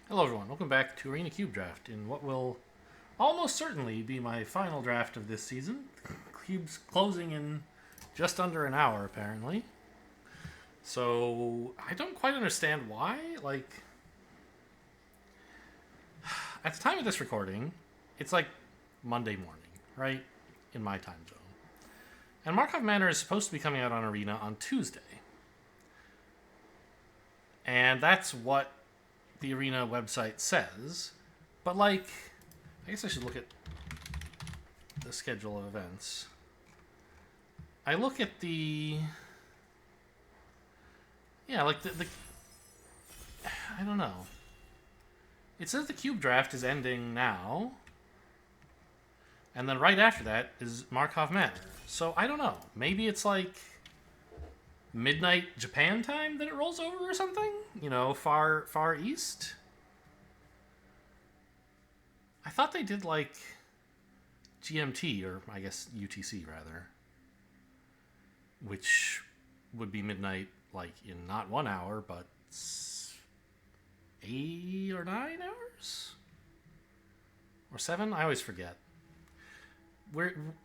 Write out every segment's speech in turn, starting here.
Hello everyone, welcome back to Arena Cube Draft in what will almost certainly be my final draft of this season. Cube's closing in just under an hour apparently. So I don't quite understand why. At the time of this recording, it's like Monday morning, right? In my time zone. And Markov Manor is supposed to be coming out on Arena on Tuesday. And that's what the Arena website says. But I guess I should look at the schedule of events. I look at the I don't know. It says the Cube Draft is ending now. And then right after that is Markov Manor. So I don't know. Maybe it's like midnight Japan time that it rolls over or something? You know, far east? I thought they did like GMT, or I guess UTC rather, which would be midnight like in not 1 hour, but 8 or 9 hours? Or 7? I always forget.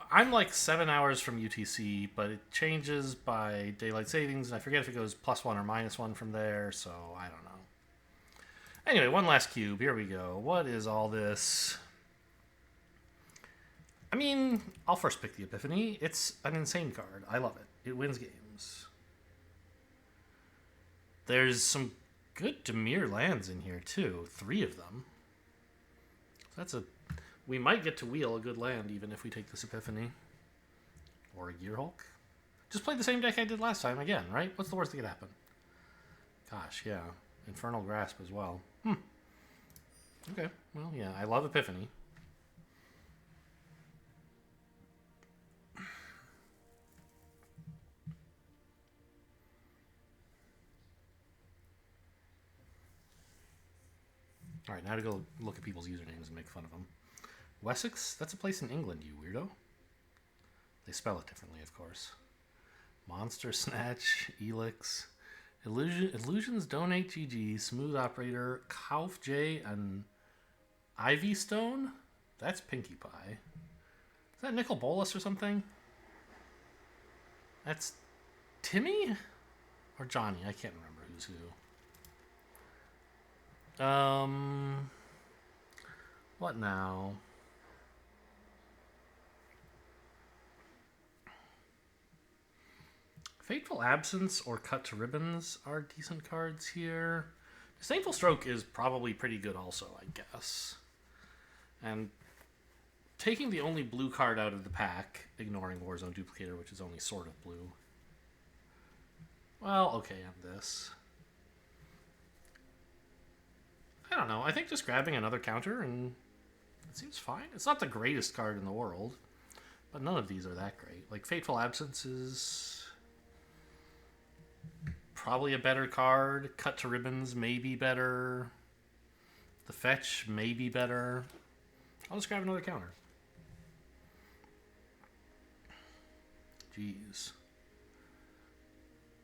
I'm like 7 hours from UTC, but it changes by daylight savings, and I forget if it goes +1 or -1 from there, so I don't know. Anyway, one last cube. Here we go. What is all this? I mean, I'll first pick the Epiphany. It's an insane card. I love it. It wins games. There's some good Dimir lands in here, too. 3 of them. We might get to wheel a good land even if we take this Epiphany. Or a Gearhulk. Just play the same deck I did last time again, right? What's the worst that could happen? Gosh, yeah. Infernal Grasp as well. Okay, well, yeah. I love Epiphany. Alright, now to go look at people's usernames and make fun of them. Wessex? That's a place in England, you weirdo. They spell it differently, of course. Monster Snatch, Elix, Illusions Donate GG, Smooth Operator, Kauf J, and Ivy Stone? That's Pinkie Pie. Is that Nicol Bolas or something? That's Timmy? Or Johnny? I can't remember who's who. What now? Fateful Absence or Cut to Ribbons are decent cards here. Disdainful Stroke is probably pretty good also, I guess. And taking the only blue card out of the pack, ignoring Warzone Duplicator, which is only sort of blue. Well, okay, on this. I don't know. I think just grabbing another counter and it seems fine. It's not the greatest card in the world, but none of these are that great. Like Fateful Absence is probably a better card. Cut to Ribbons may be better. The Fetch may be better. I'll just grab another counter. Jeez.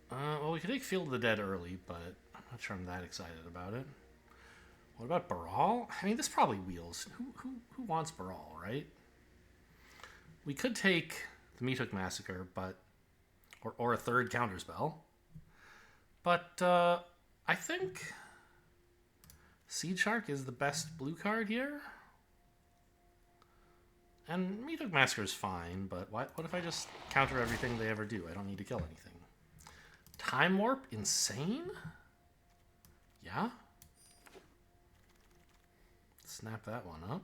Well, we could take Field of the Dead early, but I'm not sure I'm that excited about it. What about Baral? I mean, this probably wheels. Who wants Baral, right? We could take the Meathook Massacre, but or a third counterspell. But I think Seed Shark is the best blue card here. And Meathook Massacre is fine, but what if I just counter everything they ever do? I don't need to kill anything. Time Warp? Insane? Yeah? Snap that one up.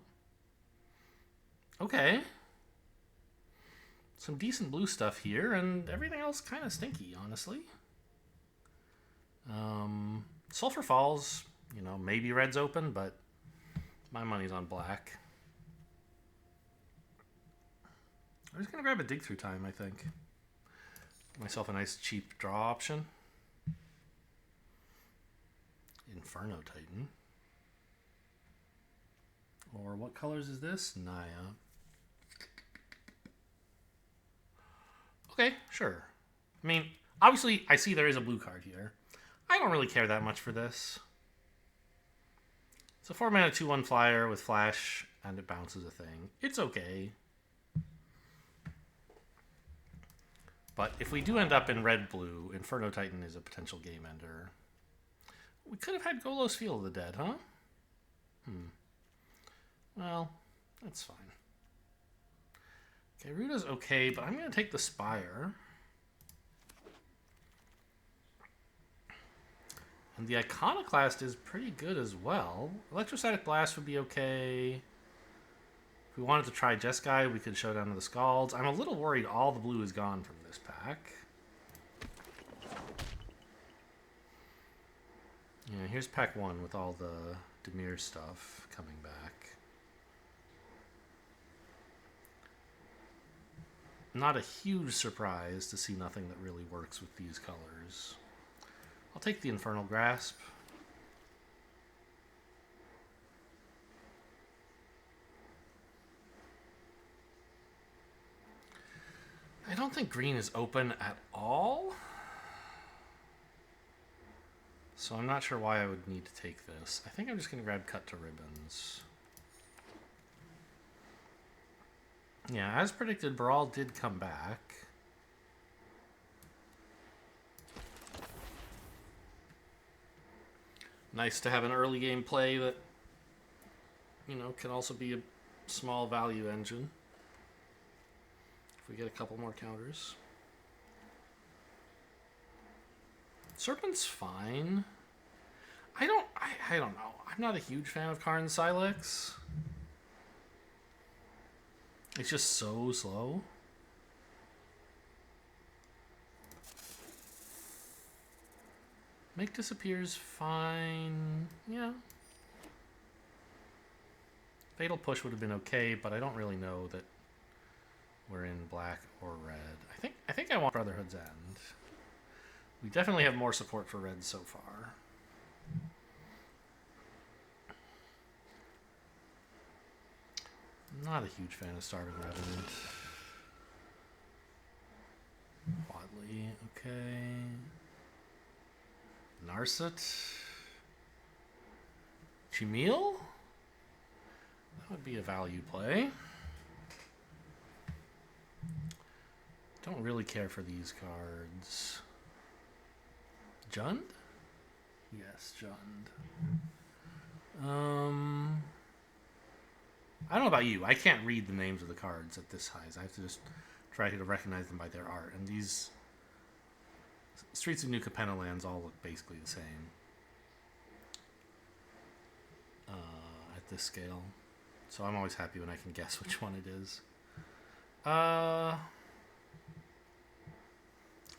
Okay. Some decent blue stuff here, and everything else kind of stinky, honestly. Sulphur Falls, you know, maybe red's open, but my money's on black. I'm just going to grab a Dig Through Time, I think. Get myself a nice cheap draw option. Inferno Titan. Or what colors is this? Naya. Okay, sure. I mean, obviously, I see there is a blue card here. I don't really care that much for this. It's a 4-mana 2/1 flyer with flash, and it bounces a thing. It's okay. But if we do end up in red-blue, Inferno Titan is a potential game ender. We could have had Golos Field of the Dead, huh? Well, that's fine. Okay, Ruda's okay, but I'm going to take the Spire. And the Iconoclast is pretty good as well. Electrostatic Blast would be okay. If we wanted to try Jeskai, we could Showdown to the Scalds. I'm a little worried all the blue is gone from this pack. Yeah, here's pack 1 with all the Dimir stuff coming back. Not a huge surprise to see nothing that really works with these colors. I'll take the Infernal Grasp. I don't think green is open at all. So I'm not sure why I would need to take this. I think I'm just going to grab Cut to Ribbons. Yeah, as predicted, Baral did come back. Nice to have an early game play that, you know, can also be a small value engine. If we get a couple more counters. Serpent's fine. I don't know. I'm not a huge fan of Karn Silex. It's just so slow. Make Disappear's fine. Yeah. Fatal Push would have been okay, but I don't really know that we're in black or red. I think I want Brotherhood's End. We definitely have more support for red so far. I'm not a huge fan of Starving Revenant. Wadley, okay. Narset. Chimil? That would be a value play. Don't really care for these cards. Jund? Yes, Jund. I don't know about you. I can't read the names of the cards at this size. I have to just try to recognize them by their art. And these Streets of New Capenna lands all look basically the same at this scale. So I'm always happy when I can guess which one it is. I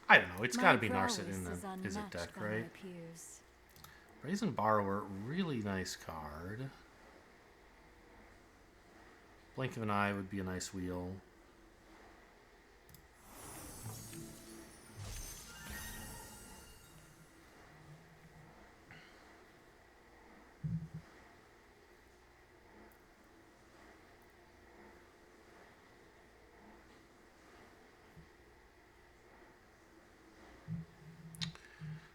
don't know. It's got to be Narset in the Izzet deck, right? Brazen Borrower, really nice card. Blink of an Eye would be a nice wheel.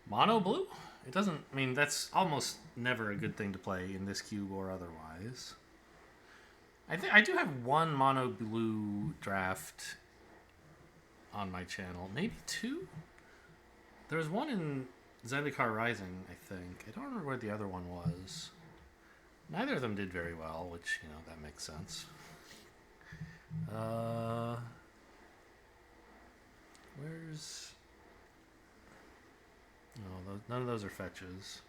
Mono blue? It doesn't, I mean, that's almost never a good thing to play in this cube or otherwise. I do have one mono blue draft on my channel. Maybe two? There's one in Zendikar Rising, I think. I don't remember where the other one was. Neither of them did very well, which, you know, that makes sense. Where's... No, none of those are fetches.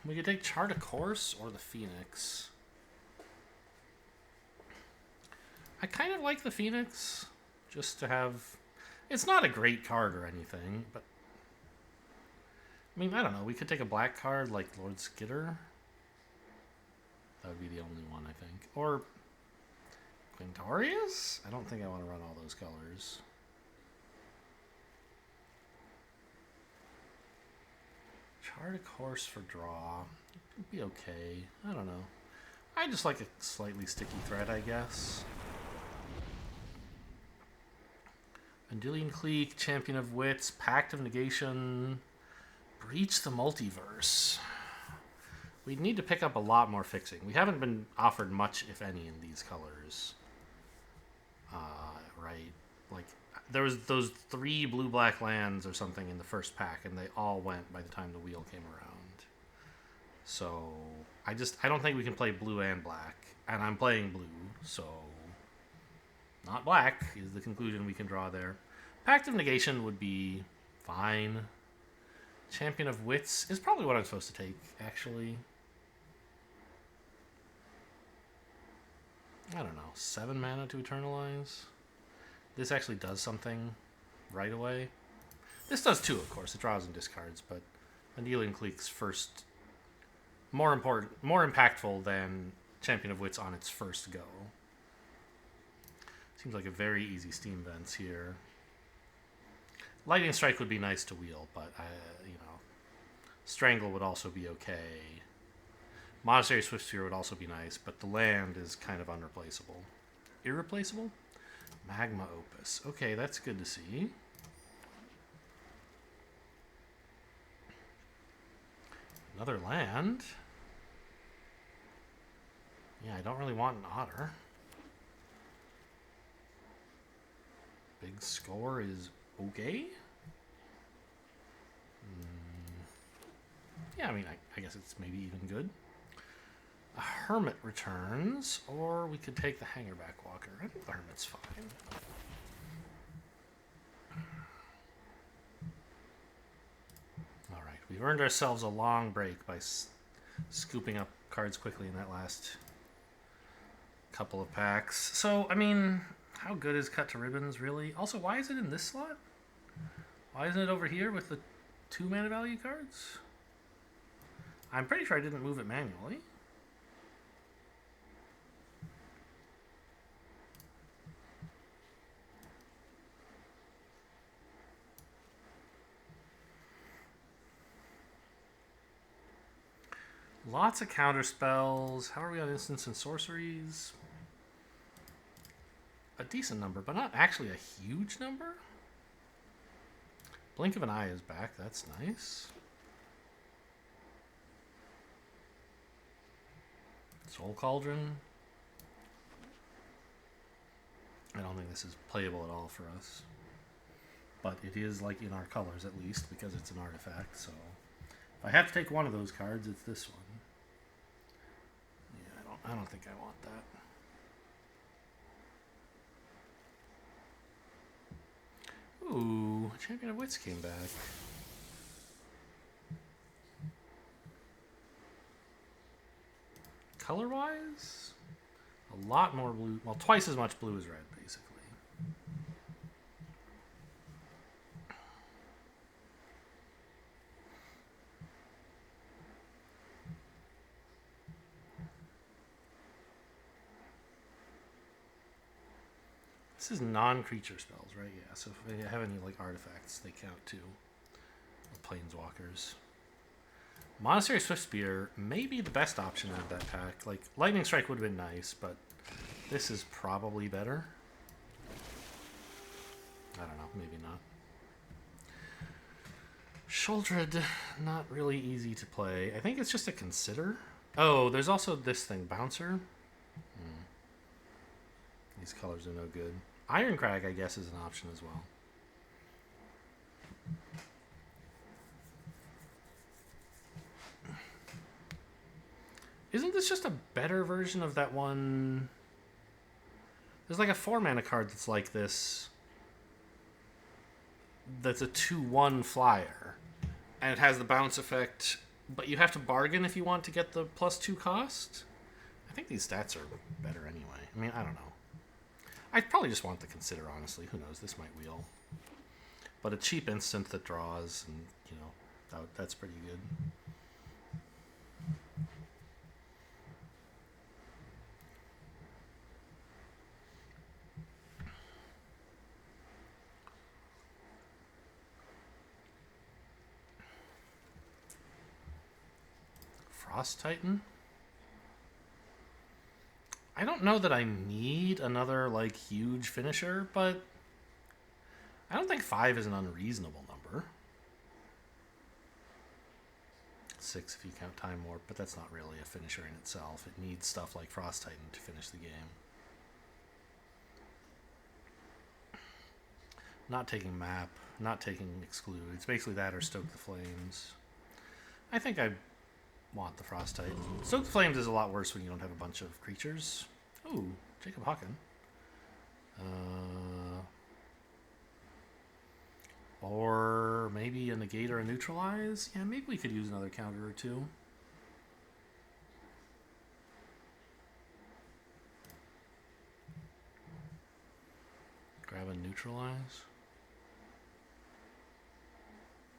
We could take Chart a Course or the Phoenix. I kind of like the Phoenix, just to have... It's not a great card or anything, but... I mean, I don't know. We could take a black card like Lord Skitter. That would be the only one, I think. Or Quintorius? I don't think I want to run all those colors. Chart a Course for draw. It'd be okay. I don't know. I just like a slightly sticky thread, I guess. Vendilion Clique, Champion of Wits, Pact of Negation, Breach the Multiverse. We'd need to pick up a lot more fixing. We haven't been offered much, if any, in these colors. Right? Like, there was those 3 blue-black lands or something in the first pack, and they all went by the time the wheel came around. So, I don't think we can play blue and black. And I'm playing blue, so... Not black is the conclusion we can draw there. Pact of Negation would be fine. Champion of Wits is probably what I'm supposed to take, actually. I don't know. 7 mana to Eternalize. This actually does something right away. This does too, of course. It draws and discards, but Annealing Clique's first... more impactful than Champion of Wits on its first go. Seems like a very easy Steam Vents here. Lightning Strike would be nice to wheel, but, Strangle would also be okay. Monastery Swiftspear would also be nice, but the land is kind of unreplaceable. Irreplaceable? Magma Opus. Okay, that's good to see. Another land. Yeah, I don't really want an Otter. Big Score is okay. Yeah, I mean, I guess it's maybe even good. A Hermit returns, or we could take the Hangerback Walker. I think the Hermit's fine. Alright, we've earned ourselves a long break by scooping up cards quickly in that last couple of packs. So, I mean, how good is Cut to Ribbons, really? Also, why is it in this slot? Why isn't it over here with the 2 mana value cards? I'm pretty sure I didn't move it manually. Lots of counter spells. How are we on instants and sorceries? A decent number, but not actually a huge number. Blink of an Eye is back. That's nice. Soul Cauldron. I don't think this is playable at all for us. But it is like in our colors at least, because it's an artifact, so... If I have to take one of those cards, it's this one. Yeah, I don't think I want that. Ooh, Champion of Wits came back. Color-wise, a lot more blue. Well, twice as much blue as red, basically. This is non-creature spells, right? Yeah, so if they have any, like, artifacts, they count too. Planeswalkers. Monastery Swiftspear may be the best option out of that pack. Like, Lightning Strike would have been nice, but this is probably better. I don't know, maybe not. Sheoldred, not really easy to play. I think it's just a consider. Oh, there's also this thing, Bouncer. These colors are no good. Ironcrag, I guess, is an option as well. Isn't this just a better version of that one? There's like a 4-mana card that's like this. That's a 2/1 flyer. And it has the bounce effect, but you have to bargain if you want to get the +2 cost. I think these stats are better anyway. I mean, I don't know. I probably just want the consider, honestly. Who knows? This might wheel. But a cheap instant that draws, and, you know, that's pretty good. Frost Titan? I don't know that I need another, like, huge finisher, but I don't think 5 is an unreasonable number. 6 if you count Time Warp, but that's not really a finisher in itself. It needs stuff like Frost Titan to finish the game. Not taking Map, not taking Exclude. It's basically that or Stoke the Flames. I think I want the Frost Titan. Stoke the Flames is a lot worse when you don't have a bunch of creatures. Ooh, Jacob Hawken. Or maybe a negate or a neutralize. Yeah, maybe we could use another counter or two. Grab a neutralize.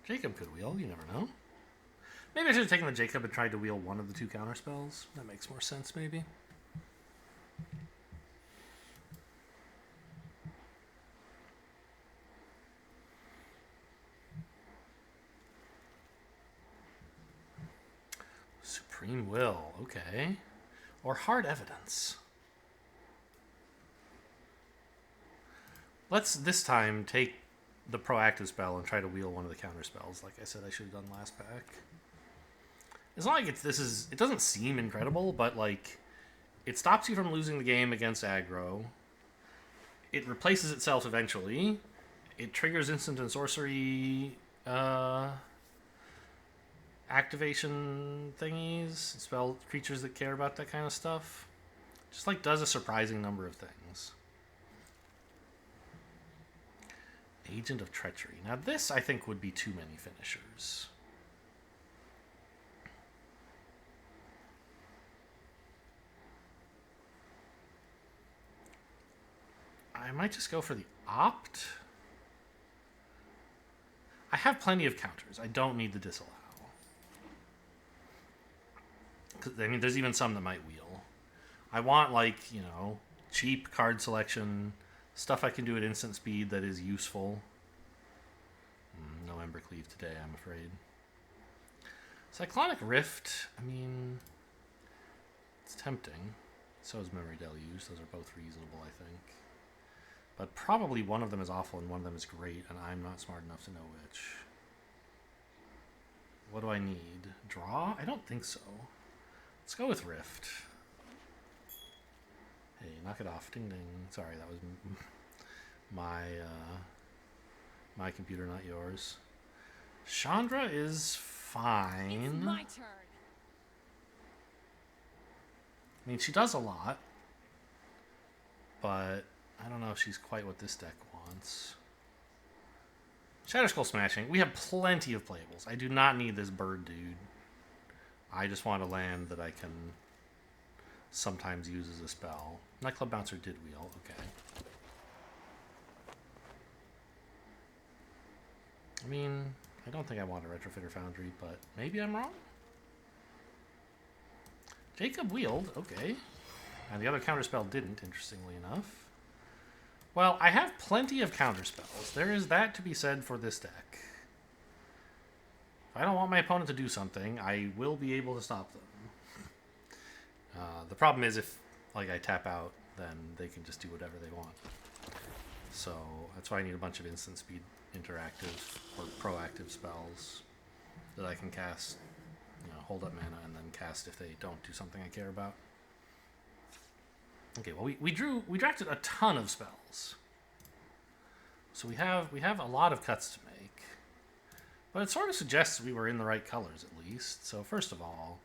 Jacob could wheel, you never know. Maybe I should have taken the Jacob and tried to wheel one of the two counter spells. That makes more sense, maybe. Supreme Will, okay. Or Hard Evidence. Let's this time take the proactive spell and try to wheel one of the counter spells, like I said I should have done last pack. It's not like it doesn't seem incredible, but like it stops you from losing the game against aggro. It replaces itself eventually. It triggers instant and sorcery activation thingies, spell creatures that care about that kind of stuff. Just like does a surprising number of things. Agent of Treachery. Now this I think would be too many finishers. I might just go for the Opt. I have plenty of counters. I don't need the Disallow. I mean, there's even some that might wheel. I want, like, you know, cheap card selection, stuff I can do at instant speed that is useful. No Embercleave today, I'm afraid. Cyclonic Rift, I mean, it's tempting. So is Memory Deluge. Those are both reasonable, I think. But probably one of them is awful and one of them is great, and I'm not smart enough to know which. What do I need? Draw? I don't think so. Let's go with Rift. Hey, knock it off. Ding ding. Sorry, that was my computer, not yours. Chandra is fine. It's my turn. I mean, she does a lot. But I don't know if she's quite what this deck wants. Shatterskull Smashing. We have plenty of playables. I do not need this bird dude. I just want a land that I can sometimes use as a spell. Nightclub Bouncer did wheel. Okay. I mean, I don't think I want a Retrofitter Foundry, but maybe I'm wrong. Jacob wheeled. Okay. And the other counterspell didn't, interestingly enough. Well, I have plenty of counterspells. There is that to be said for this deck. If I don't want my opponent to do something, I will be able to stop them. The problem is if, like, I tap out, then they can just do whatever they want. So that's why I need a bunch of instant speed interactive or proactive spells that I can cast, you know, hold up mana and then cast if they don't do something I care about. Okay, well we drafted a ton of spells. So we have a lot of cuts to make. But it sort of suggests we were in the right colors at least. So first of all,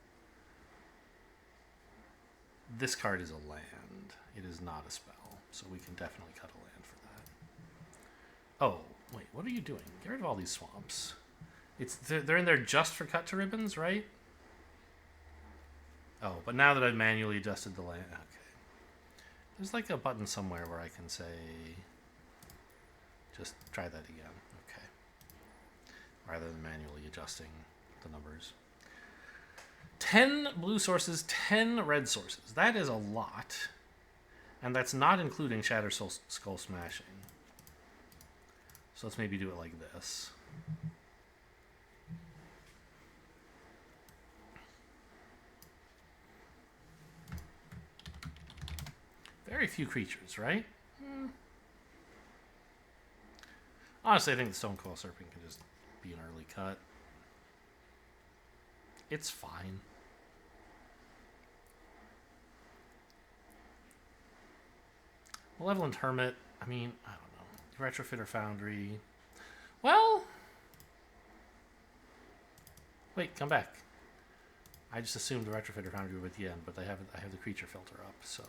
this card is a land. It is not a spell. So we can definitely cut a land for that. Oh, wait, what are you doing? Get rid of all these swamps. They're in there just for cut to ribbons, right? Oh, but now that I've manually adjusted the land, okay. There's like a button somewhere where I can say, just try that again. Okay. Rather than manually adjusting the numbers. 10 blue sources, 10 red sources. That is a lot. And that's not including Shatterskull Smashing. So let's maybe do it like this. Very few creatures, right? Honestly, I think the Stonecoil Serpent can just be an early cut. It's fine. Malevolent Hermit, I mean, I don't know. Retrofitter Foundry. Well, wait, come back. I just assumed the Retrofitter Foundry would be at the end, but I have the creature filter up, so...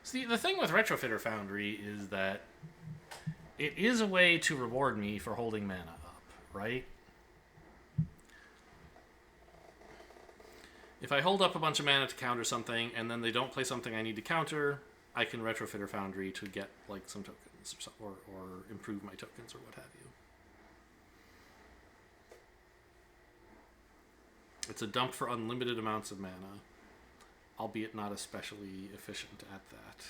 See, the thing with Retrofitter Foundry is that it is a way to reward me for holding mana up, right? If I hold up a bunch of mana to counter something, and then they don't play something I need to counter, I can Retrofitter Foundry to get like some tokens or improve my tokens or what have you. It's a dump for unlimited amounts of mana, albeit not especially efficient at that.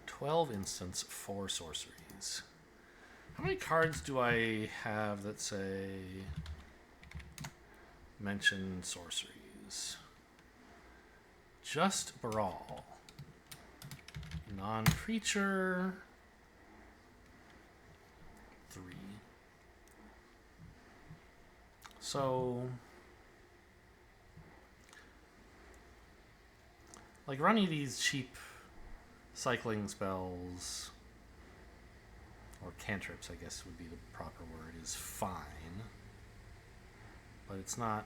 "12 instants, 4 sorceries." How many cards do I have that say mention sorceries? Just Brawl. Non-creature. 3. So, like, running these cheap cycling spells, or cantrips, I guess would be the proper word, is fine. But it's not...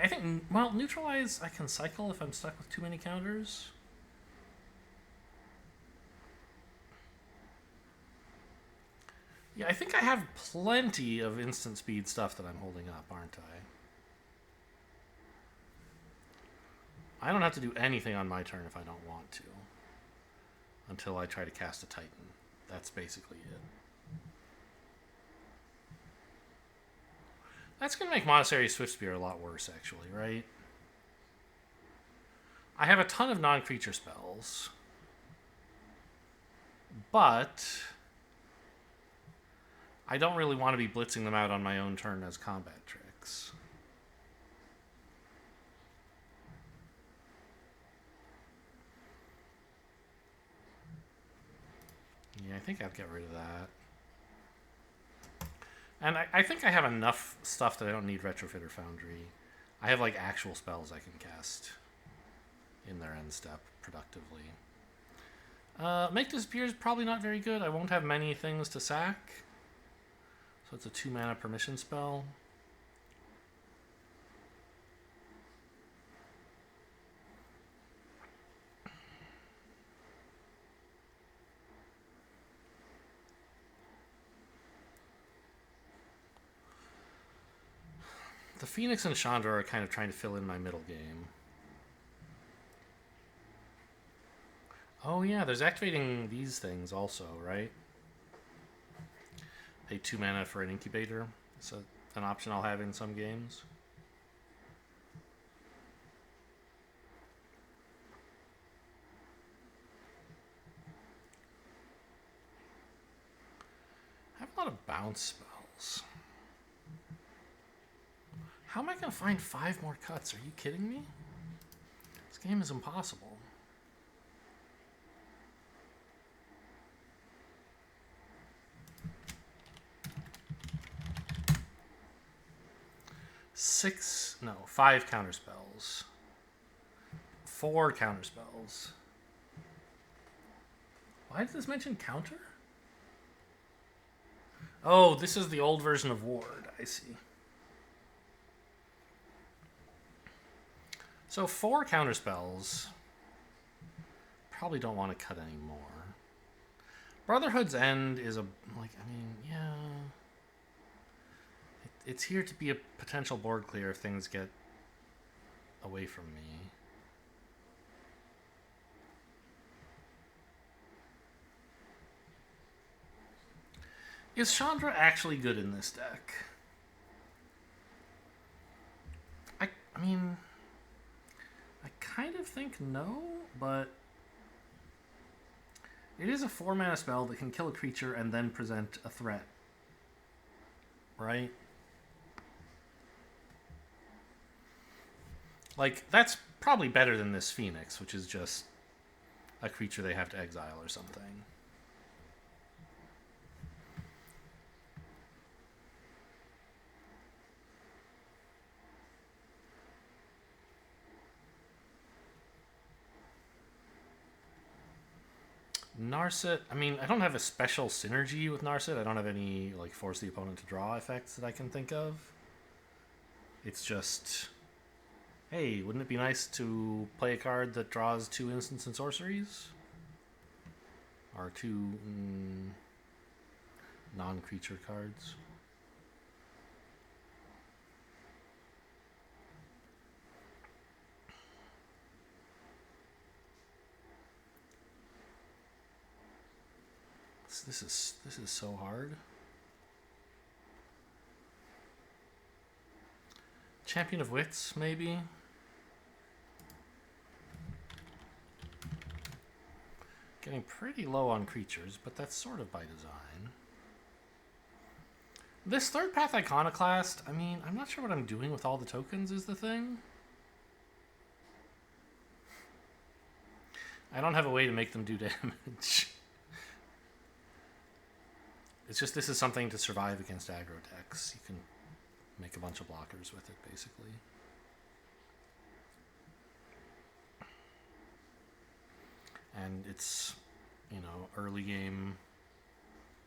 I think, well, Neutralize I can cycle if I'm stuck with too many counters. Yeah, I think I have plenty of instant speed stuff that I'm holding up, aren't I? I don't have to do anything on my turn if I don't want to. Until I try to cast a Titan. That's basically it. That's going to make Monastery Swiftspear a lot worse, actually, right? I have a ton of non-creature spells. But I don't really want to be blitzing them out on my own turn as combat tricks. Yeah, I think I'd get rid of that. And I think I have enough stuff that I don't need Retrofitter Foundry. I have, like, actual spells I can cast in their end step productively. Make Disappear is probably not very good. I won't have many things to sack. So it's a 2-mana permission spell. The Phoenix and Chandra are kind of trying to fill in my middle game. Oh yeah, there's activating these things also, right? Pay 2 mana for an Incubator. It's an option I'll have in some games. I have a lot of bounce spells. How am I going to find 5 more cuts? Are you kidding me? This game is impossible. Five counterspells. 4 counterspells. Why did this mention counter? Oh, this is the old version of Ward. I see. So 4 counterspells. Probably don't want to cut any more. Brotherhood's End is yeah. It's here to be a potential board clear if things get away from me. Is Chandra actually good in this deck? I mean, I kind of think no, but it is a 4-mana spell that can kill a creature and then present a threat. Right? Like, that's probably better than this Phoenix, which is just a creature they have to exile or something. Narset, I mean, I don't have a special synergy with Narset. I don't have any, like, force the opponent to draw effects that I can think of. It's just, hey, wouldn't it be nice to play a card that draws 2 instants and sorceries? Or 2 non-creature cards. This is so hard. Champion of Wits, maybe? Getting pretty low on creatures, but that's sort of by design. This third path Iconoclast, I mean, I'm not sure what I'm doing with all the tokens is the thing. I don't have a way to make them do damage. It's just this is something to survive against aggro decks. You can make a bunch of blockers with it, basically. And it's, you know, early game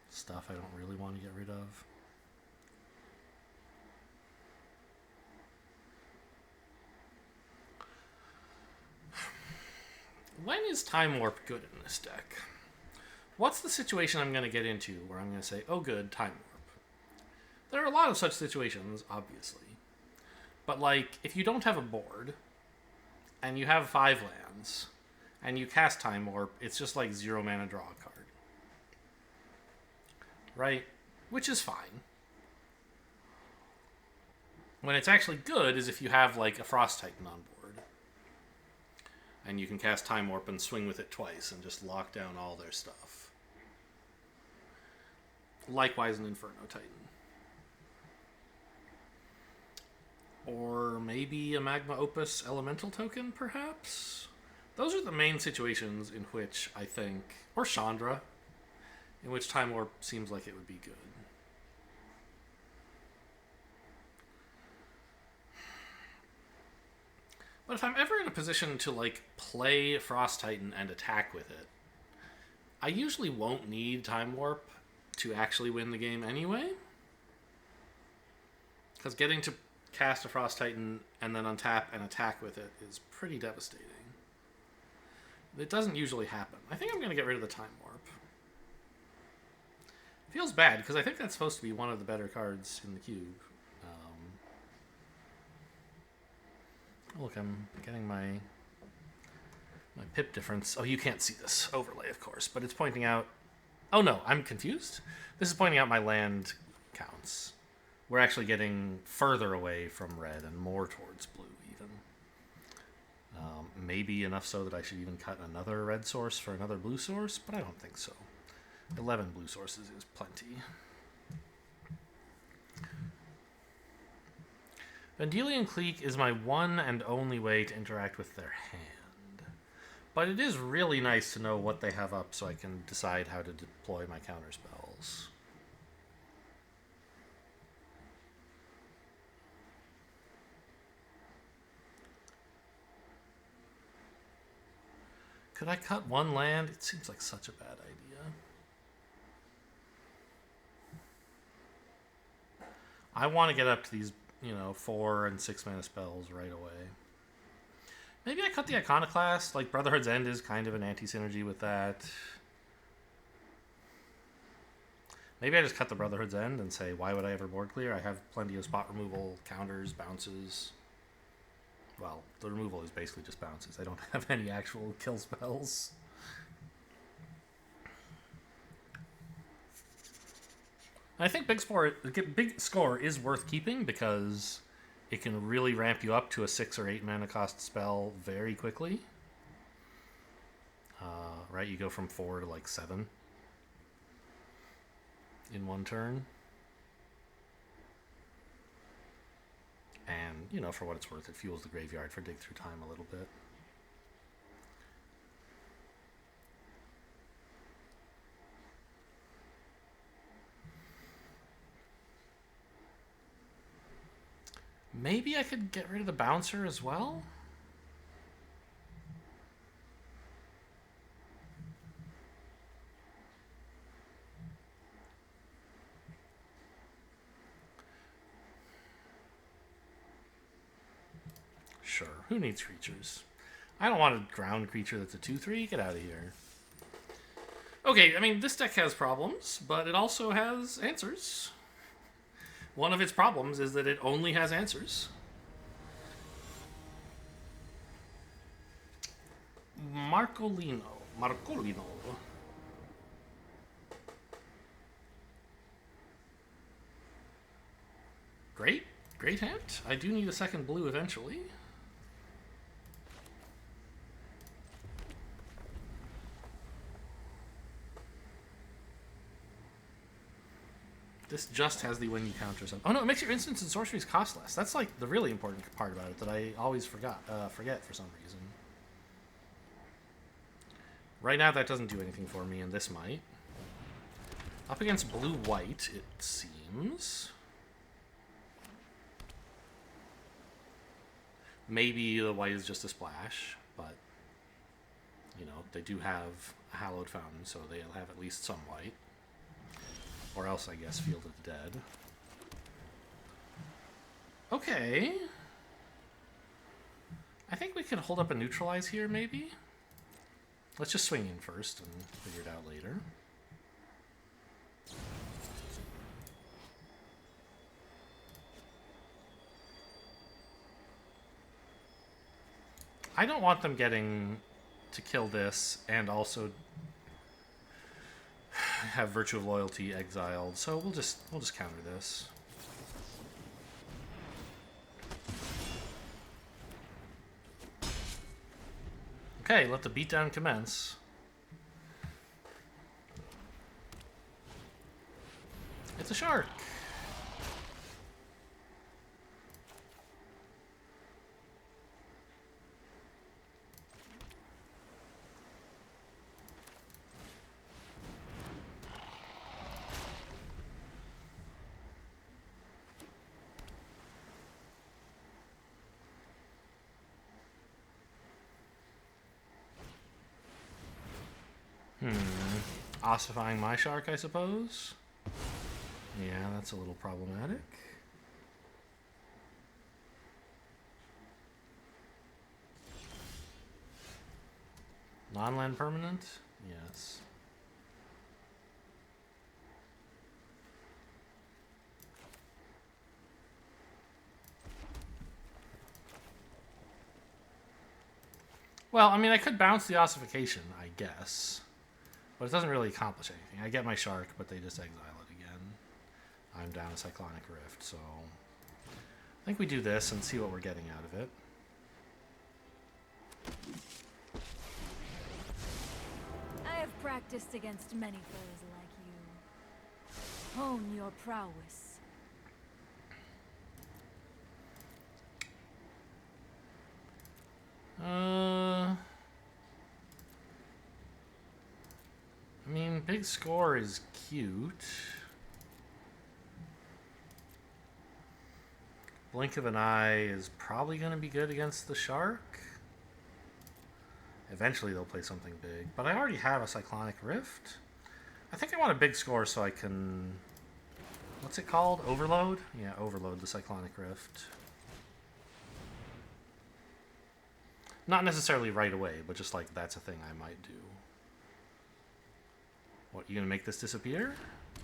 stuff I don't really want to get rid of. When is Time Warp good in this deck? What's the situation I'm going to get into where I'm going to say, oh good, Time Warp? There are a lot of such situations, obviously. But, like, if you don't have a board, and you have 5 lands, and you cast Time Warp, it's just like 0 mana draw a card. Right? Which is fine. When it's actually good is if you have, like, a Frost Titan on board. And you can cast Time Warp and swing with it twice and just lock down all their stuff. Likewise an Inferno Titan. Or maybe a Magma Opus Elemental token, perhaps? Those are the main situations in which I think... Or Chandra, in which Time Warp seems like it would be good. But if I'm ever in a position to, like, play Frost Titan and attack with it, I usually won't need Time Warp to actually win the game anyway. Because getting to cast a Frost Titan and then untap and attack with it is pretty devastating. It doesn't usually happen. I think I'm going to get rid of the Time Warp. It feels bad, because I think that's supposed to be one of the better cards in the cube. Look, I'm getting my pip difference. Oh, you can't see this overlay, of course, but it's pointing out... Oh, no, I'm confused. This is pointing out my land counts. We're actually getting further away from red and more towards blue, even. Maybe enough so that I should even cut another red source for another blue source, but I don't think so. 11 blue sources is plenty. Vendilion Clique is my one and only way to interact with their hand. But it is really nice to know what they have up so I can decide how to deploy my counterspells. Could I cut one land? It seems like such a bad idea. I want to get up to these, 4 and 6 mana spells right away. Maybe I cut the Iconoclast. Like, Brotherhood's End is kind of an anti-synergy with that. Maybe I just cut the Brotherhood's End and say, why would I ever board clear? I have plenty of spot removal, counters, bounces. Well, the removal is basically just bounces. I don't have any actual kill spells. I think Big Score is worth keeping because it can really ramp you up to a 6 or 8 mana cost spell very quickly. Right, you go from 4 to like 7 in one turn. And, for what it's worth, it fuels the graveyard for Dig Through Time a little bit. Maybe I could get rid of the Bouncer as well? sure. Who needs creatures? I don't want a ground creature that's a 2/3. Get out of here. Okay, I mean, this deck has problems, but it also has answers. One of its problems is that it only has answers. Marcolino. Great hand. I do need a second blue eventually. This just has the when you counter something. Oh no, it makes your instants and sorceries cost less. That's like the really important part about it that I always forget for some reason. Right now that doesn't do anything for me, and this might. Up against blue-white, it seems. Maybe the white is just a splash, but, you know, they do have a Hallowed Fountain, so they'll have at least some white. Or else, I guess, Field of the Dead. Okay. I think we could hold up a Neutralize here, maybe? Let's just swing in first and figure it out later. I don't want them getting to kill this and also have Virtue of Loyalty exiled, so we'll just counter this. Okay, let the beatdown commence. It's a shark. Ossifying my shark, I suppose? Yeah, that's a little problematic. Non-land permanent? Yes. Well, I mean, I could bounce the ossification, I guess. But it doesn't really accomplish anything. I get my shark, but they just exile it again. I'm down a Cyclonic Rift, so I think we do this and see what we're getting out of it. I have practiced against many foes like you. Hone your prowess. I mean, big score is cute. Blink of an Eye is probably going to be good against the shark. Eventually they'll play something big, but I already have a Cyclonic Rift. I think I want a big score so I can... What's it called? Overload? Yeah, overload the Cyclonic Rift. Not necessarily right away, but just like that's a thing I might do. What, you gonna make this disappear?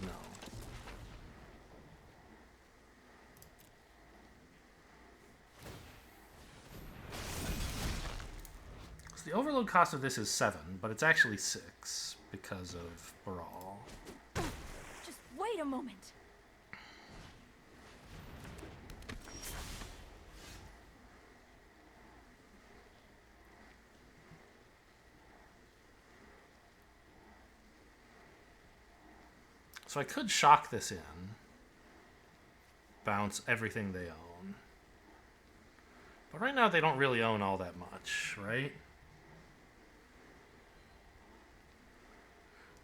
No. So the overload cost of this is 7, but it's actually 6 because of Baral. Just wait a moment. So I could shock this in. Bounce everything they own. But right now they don't really own all that much, right?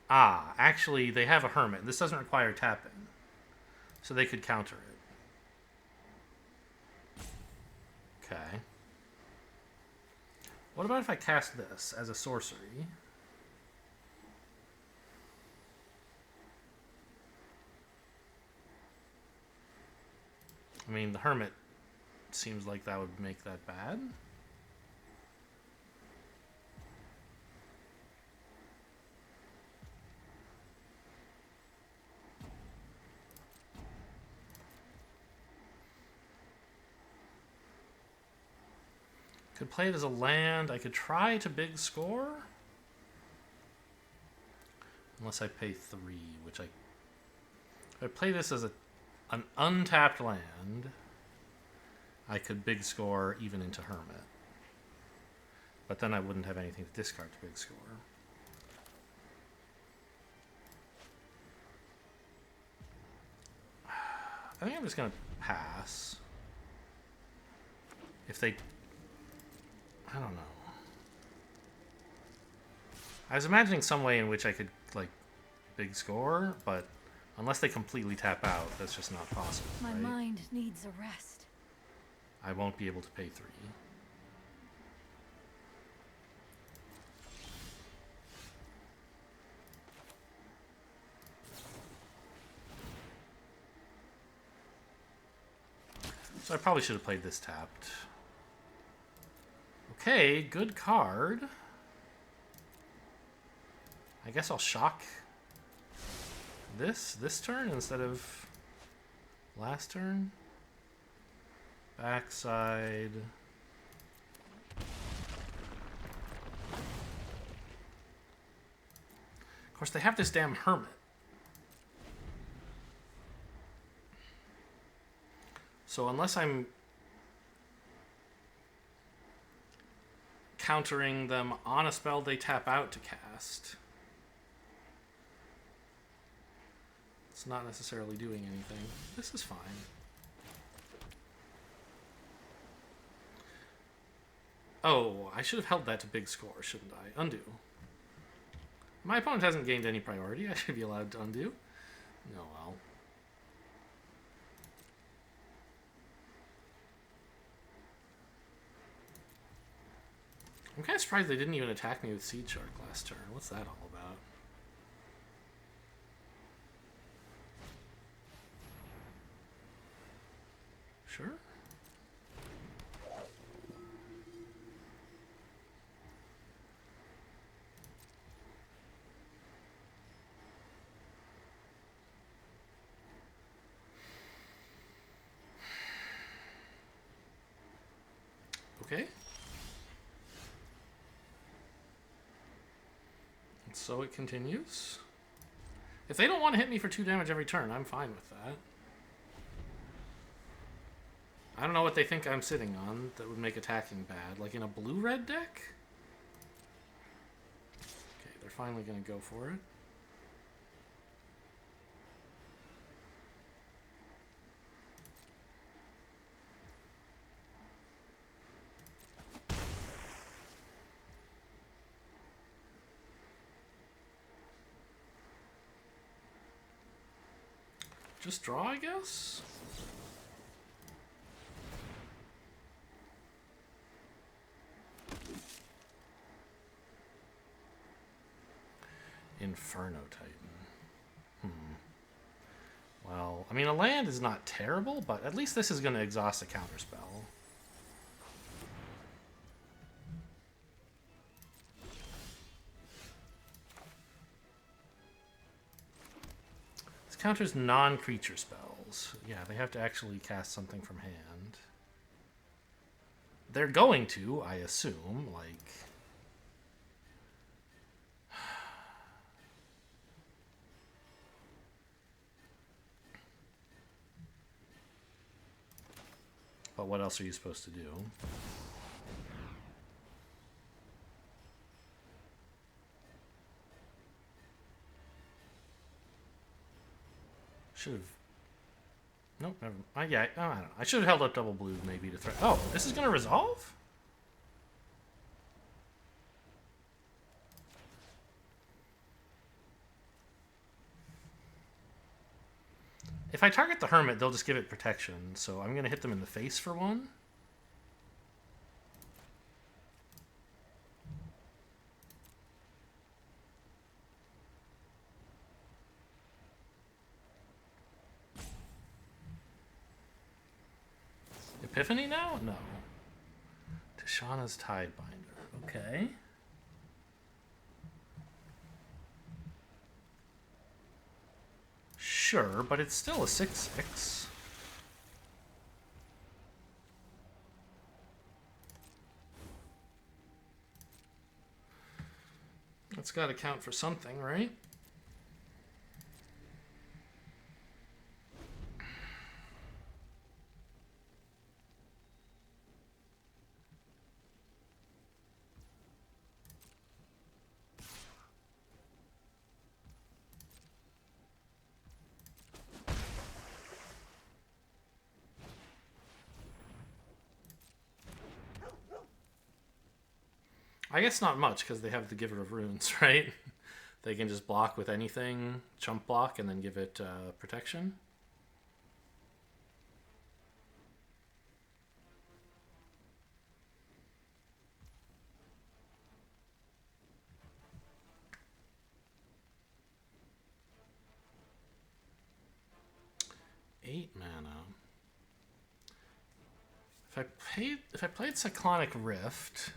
Ah, actually they have a Hermit. This doesn't require tapping. So they could counter it. Okay. What about if I cast this as a sorcery? I mean, the Hermit seems like that would make that bad. Could play it as a land. I could try to big score. Unless I pay 3, which I... If I play this as an untapped land, I could big score even into Hermit. But then I wouldn't have anything to discard to big score. I think I'm just going to pass. If they... I don't know. I was imagining some way in which I could, like, big score, but unless they completely tap out, that's just not possible. My right? mind needs a rest. I won't be able to pay 3. So I probably should have played this tapped. Okay, good card. I guess I'll shock this turn instead of last turn. Backside. Of course, they have this damn Hermit. So unless I'm countering them on a spell they tap out to cast, it's not necessarily doing anything. This is fine. Oh, I should have held that to big score, shouldn't I? Undo. My opponent hasn't gained any priority. I should be allowed to undo. Oh well. I'm kind of surprised they didn't even attack me with Seed Shark last turn. What's that all about? Sure. Okay. And so it continues. If they don't want to hit me for 2 damage every turn, I'm fine with that. I don't know what they think I'm sitting on that would make attacking bad. Like in a blue-red deck? Okay, they're finally going to go for it. Just draw, I guess? Inferno Titan. Well, I mean, a land is not terrible, but at least this is going to exhaust a counterspell. This counters non-creature spells. Yeah, they have to actually cast something from hand. They're going to, I assume, like... But what else are you supposed to do? Should have... Nope, never... yeah, I don't know. I should have held up double blue maybe to threat... Oh, this is going to resolve? If I target the Hermit, they'll just give it protection, so I'm going to hit them in the face for 1. Epiphany now? No. Tishana's Tidebinder. Okay. Sure, but it's still a 6/6. That's got to count for something, right? I guess not much, because they have the Giver of Runes, right? They can just block with anything, chump block, and then give it protection. Eight mana. If I played Cyclonic Rift,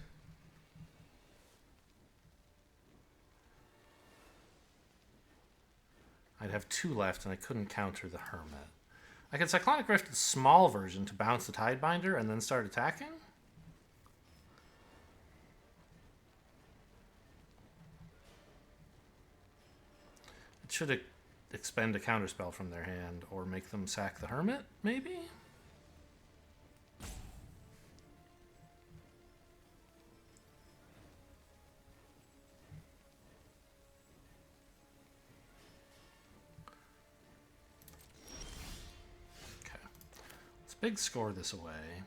I'd have 2 left, and I couldn't counter the Hermit. I could Cyclonic Rift the small version to bounce the Tidebinder and then start attacking? It should expend a counterspell from their hand, or make them sack the Hermit, maybe? Big score this away.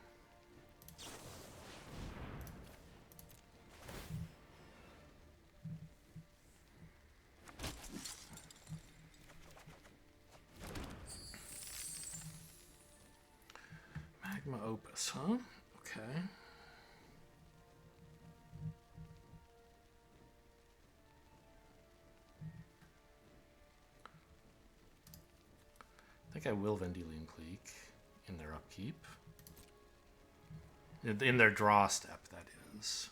Magma Opus, huh? Okay. I think I will Vendilion Clique. In their upkeep. In their draw step, that is.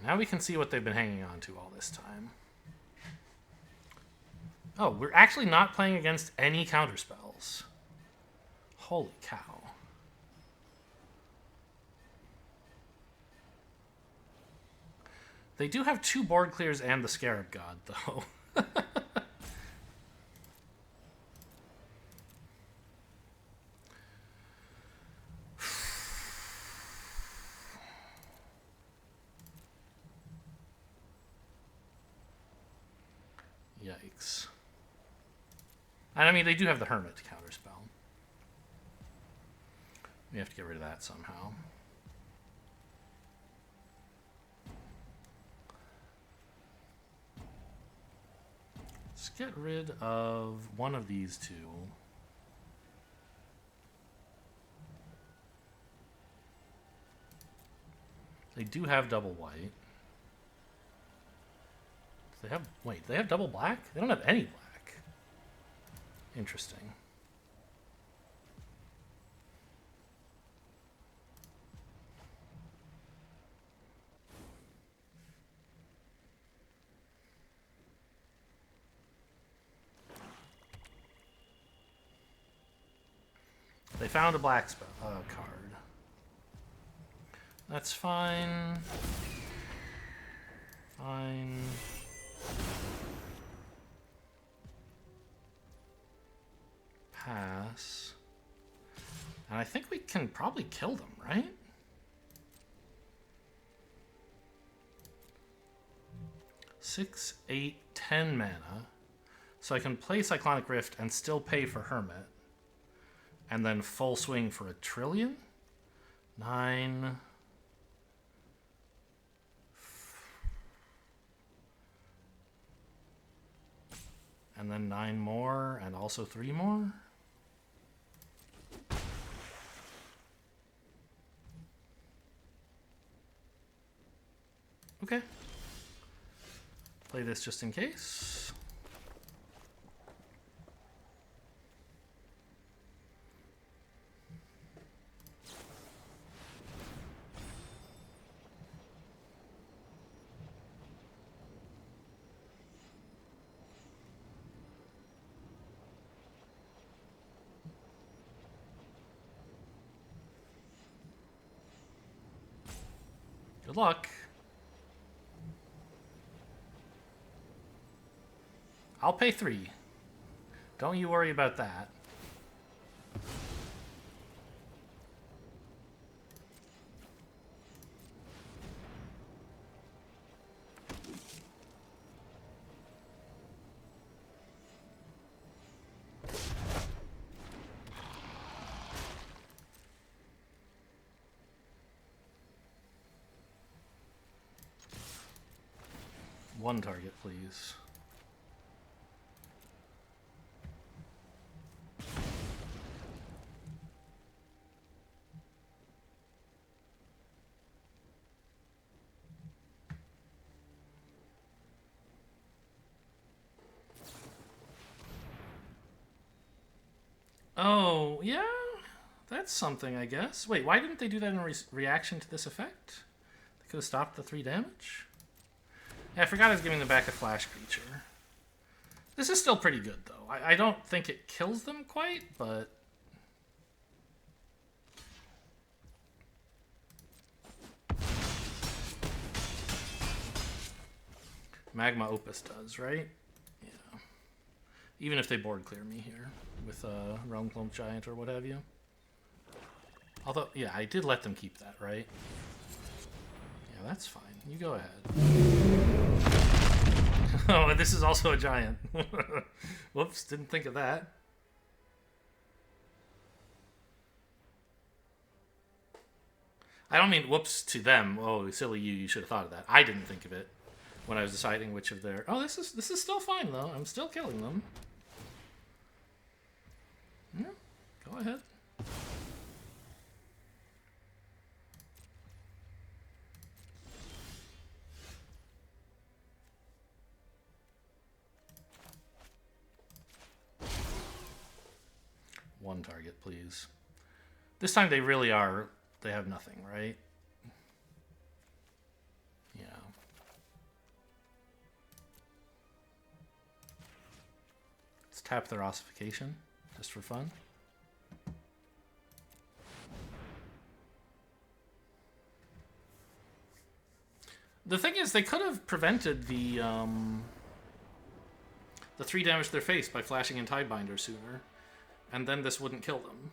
Now we can see what they've been hanging on to all this time. Oh, we're actually not playing against any counterspells. Holy cow. They do have 2 board clears and the Scarab God, though. Yikes. And I mean, they do have the Hermit to counterspell. We have to get rid of that somehow. Let's get rid of one of these 2. They do have double white. They have, wait, they have double black? They don't have any black. Interesting. They found a black spell, card. That's fine. Fine. Pass. And I think we can probably kill them, right? Six, 8, 10 mana. So I can play Cyclonic Rift and still pay for Hermit. And then full swing for a trillion? 9. and then 9 more, and also 3 more. Okay. Play this just in case. Good luck. I'll pay 3. Don't you worry about that. One target, please. Oh, yeah? That's something, I guess. Wait, why didn't they do that in reaction to this effect? They could have stopped the 3 damage? Yeah, I forgot I was giving them back a flash creature. This is still pretty good, though. I don't think it kills them quite, but... Magma Opus does, right? Yeah. Even if they board clear me here with a Realm Clump Giant or what have you. Although, yeah, I did let them keep that, right? Yeah, that's fine. You go ahead. Oh, and this is also a giant. Whoops, didn't think of that. I don't mean whoops to them. Oh, silly you, you should have thought of that. I didn't think of it when I was deciding which of their... Oh, this is still fine, though. I'm still killing them. Yeah, go ahead. One target, please. This time they really are... They have nothing, right? Yeah. Let's tap their ossification, just for fun. The thing is, they could have prevented the 3 damage to their face by flashing in Tidebinder sooner, and then this wouldn't kill them.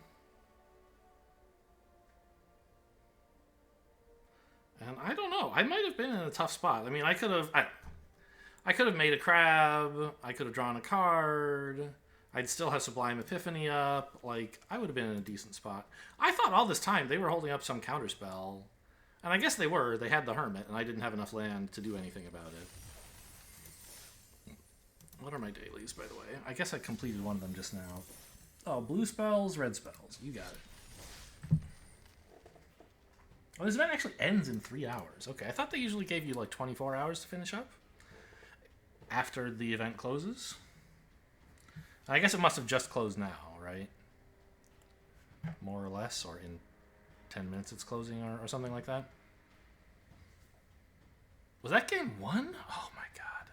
And I don't know. I might have been in a tough spot. I mean, I could have made a crab. I could have drawn a card. I'd still have Sublime Epiphany up. Like, I would have been in a decent spot. I thought all this time they were holding up some counterspell. And I guess they were. They had the Hermit, and I didn't have enough land to do anything about it. What are my dailies, by the way? I guess I completed one of them just now. Oh, blue spells, red spells. You got it. Oh, this event actually ends in 3 hours. Okay, I thought they usually gave you like 24 hours to finish up after the event closes. I guess it must have just closed now, right? More or less, or in 10 minutes it's closing, or something like that. Was that game 1? Oh my god.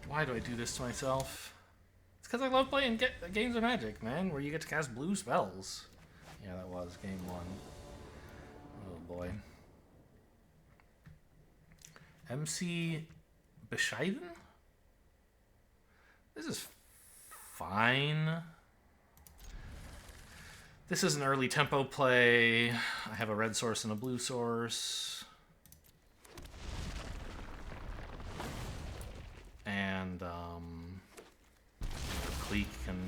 Why do I do this to myself? It's because I love playing games of Magic, man, where you get to cast blue spells. Yeah, that was game 1. Oh boy. MC Bescheiden? This is fine. This is an early tempo play. I have a red source and a blue source. And Clique can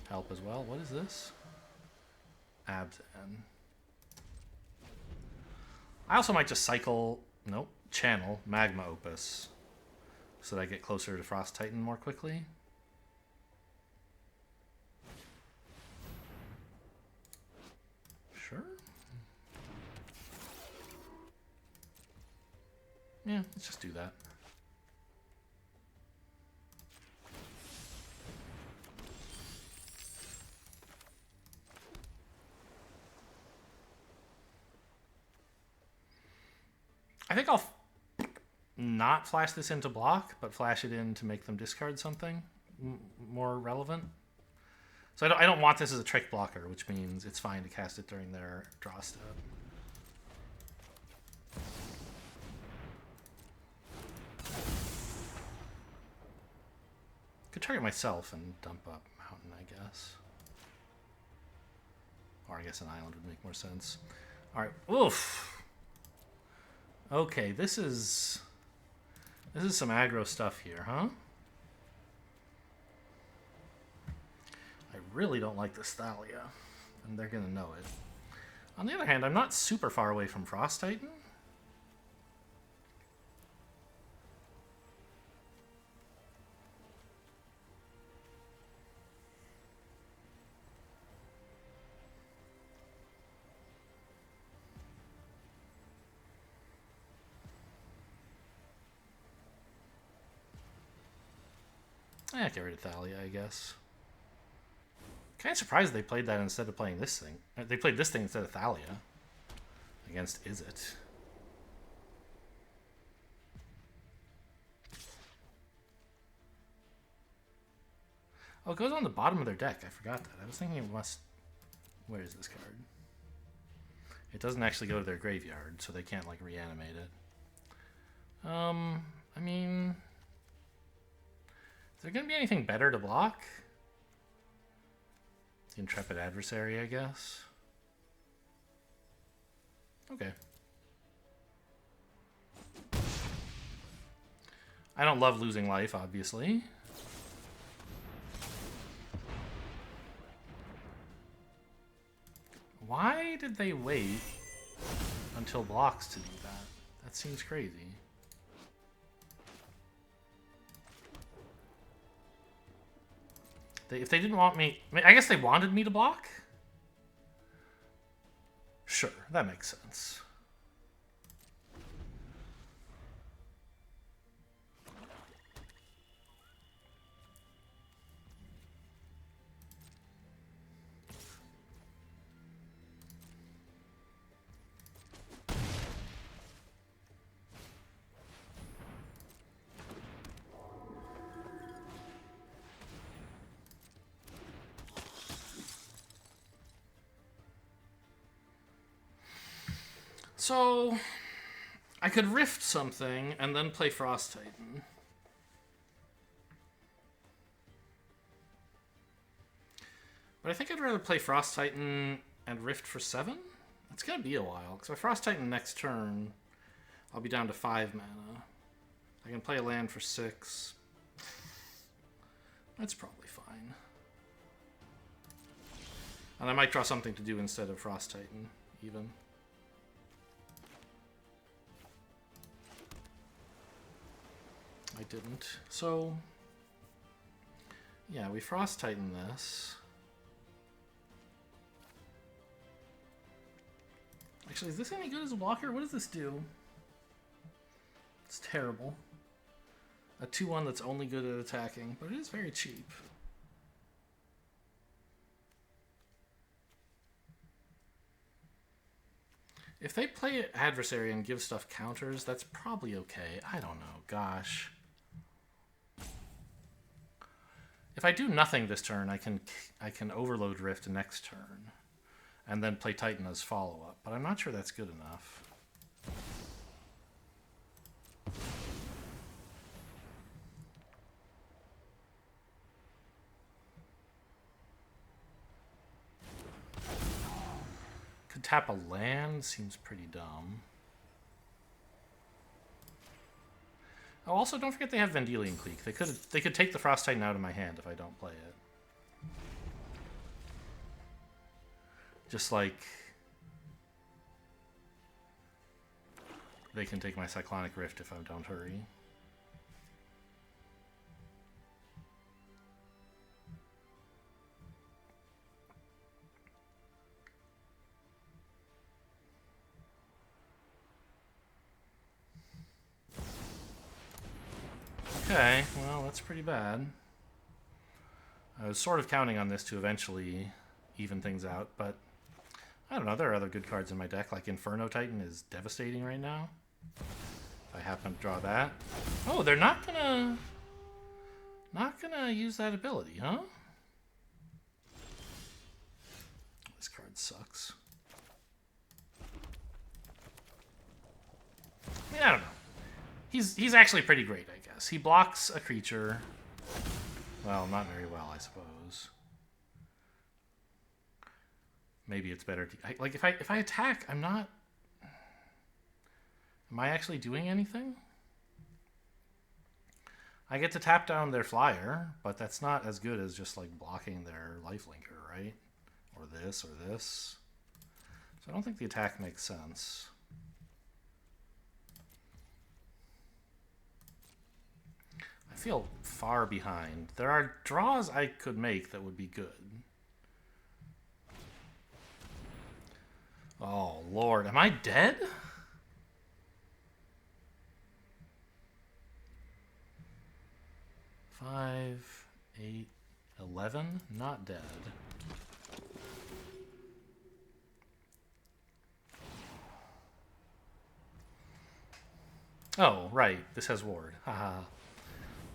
help as well. What is this? Abzan. I also might just cycle, nope, channel Magma Opus. so that I get closer to Frost Titan more quickly. Sure. Yeah, let's just do that. I think I'll not flash this into block, but flash it in to make them discard something more relevant. So I don't want this as a trick blocker, which means it's fine to cast it during their draw step. Could target myself and dump up Mountain, I guess. Or I guess an island would make more sense. Alright, oof! Okay, this is some aggro stuff here, huh? I really don't like this Thalia, and they're gonna know it. On the other hand, I'm not super far away from Frost Titan. Eh, get rid of Thalia, I guess. Kind of surprised they played that instead of playing this thing. They played this thing instead of Thalia against Izzet. Oh, it goes on the bottom of their deck. I forgot that. I was thinking it must... Where is this card? It doesn't actually go to their graveyard, so they can't, like, reanimate it. I mean... Is there going to be anything better to block? The Intrepid Adversary, I guess. Okay. I don't love losing life, obviously. Why did they wait until blocks to do that? That seems crazy. If they didn't want me... I guess they wanted me to block? Sure, that makes sense. So, I could Rift something and then play Frost Titan. But I think I'd rather play Frost Titan and Rift for 7? It's gonna be a while, because if I Frost Titan next turn, I'll be down to 5 mana. I can play a land for 6. That's probably fine. And I might draw something to do instead of Frost Titan, even. I didn't. So, yeah, we Frost Titan this. Actually, is this any good as a blocker? What does this do? It's terrible. A 2-1 that's only good at attacking, but it is very cheap. If they play Adversary and give stuff counters, that's probably okay. I don't know. Gosh. If I do nothing this turn, I can Overload Rift next turn, and then play Titan as follow-up. But I'm not sure that's good enough. Could tap a land, seems pretty dumb. Oh, also, don't forget they have Vendilion Clique. They could take the Frost Titan out of my hand if I don't play it. Just like they can take my Cyclonic Rift if I don't hurry. Okay, well, that's pretty bad. I was sort of counting on this to eventually even things out, but I don't know. There are other good cards in my deck, like Inferno Titan is devastating right now. If I happen to draw that. Oh, they're not gonna use that ability, huh? This card sucks. I mean, I don't know. He's actually pretty great, I guess. He blocks a creature. Well, not very well, I suppose. Maybe it's better to like if I attack, I'm not. Am I actually doing anything? I get to tap down their flyer, but that's not as good as just like blocking their lifelinker, right? Or this or this. So I don't think the attack makes sense. I feel far behind. There are draws I could make that would be good. Oh, Lord. Am I dead? Five, 8, 11? Not dead. Oh, right. This has ward. Haha.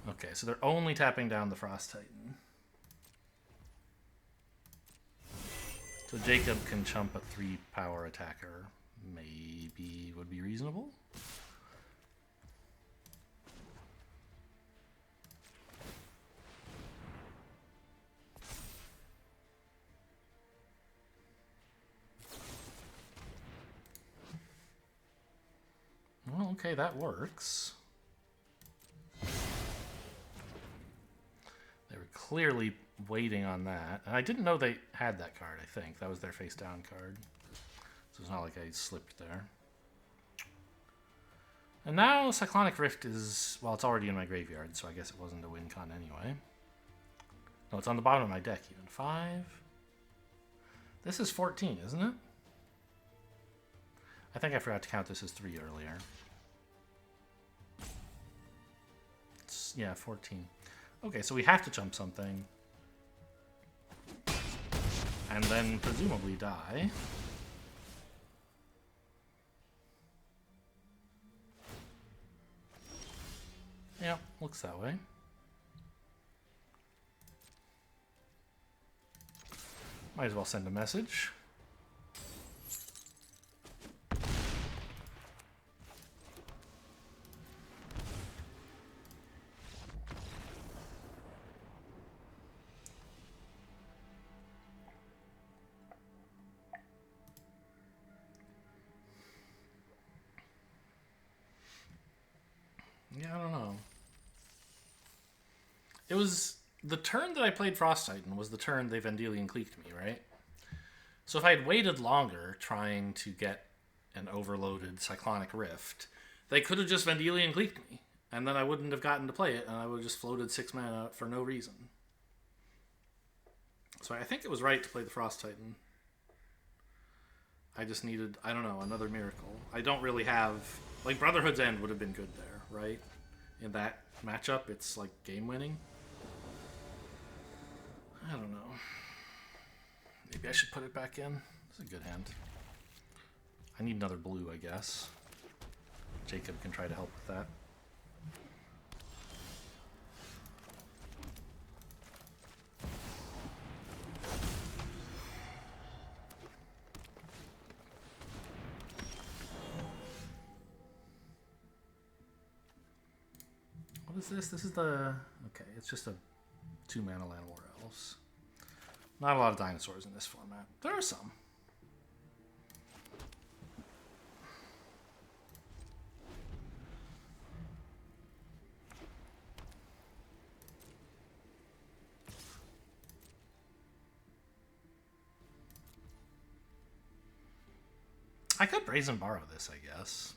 Okay, so they're only tapping down the Frost Titan. So Jacob can chump a 3-power attacker. Maybe would be reasonable. Well, okay, that works. They were clearly waiting on that. And I didn't know they had that card, I think. That was their face down card. So it's not like I slipped there. And now Cyclonic Rift is, well, it's already in my graveyard, so I guess it wasn't a win con anyway. No, it's on the bottom of my deck even. 5. This is 14, isn't it? I think I forgot to count this as 3 earlier. Yeah, 14. Okay, so we have to jump something. And then presumably die. Yeah, looks that way. Might as well send a message. Yeah, I don't know. It was the turn that I played Frost Titan was the turn they Vendilion Cliqued me, right? So if I had waited longer trying to get an overloaded Cyclonic Rift, they could have just Vendilion Cliqued me, and then I wouldn't have gotten to play it, and I would have just floated 6 mana for no reason. So I think it was right to play the Frost Titan. I just needed, I don't know, another miracle. I don't really have... Like, Brotherhood's End would have been good there, right? In that matchup, it's, like, game-winning. I don't know. Maybe I should put it back in. It's a good hand. I need another blue, I guess. Jacob can try to help with that. What is this? This is the... Okay, it's just a 2-mana Land War Elves. Not a lot of dinosaurs in this format. There are some. I could Brazen Borrow this, I guess.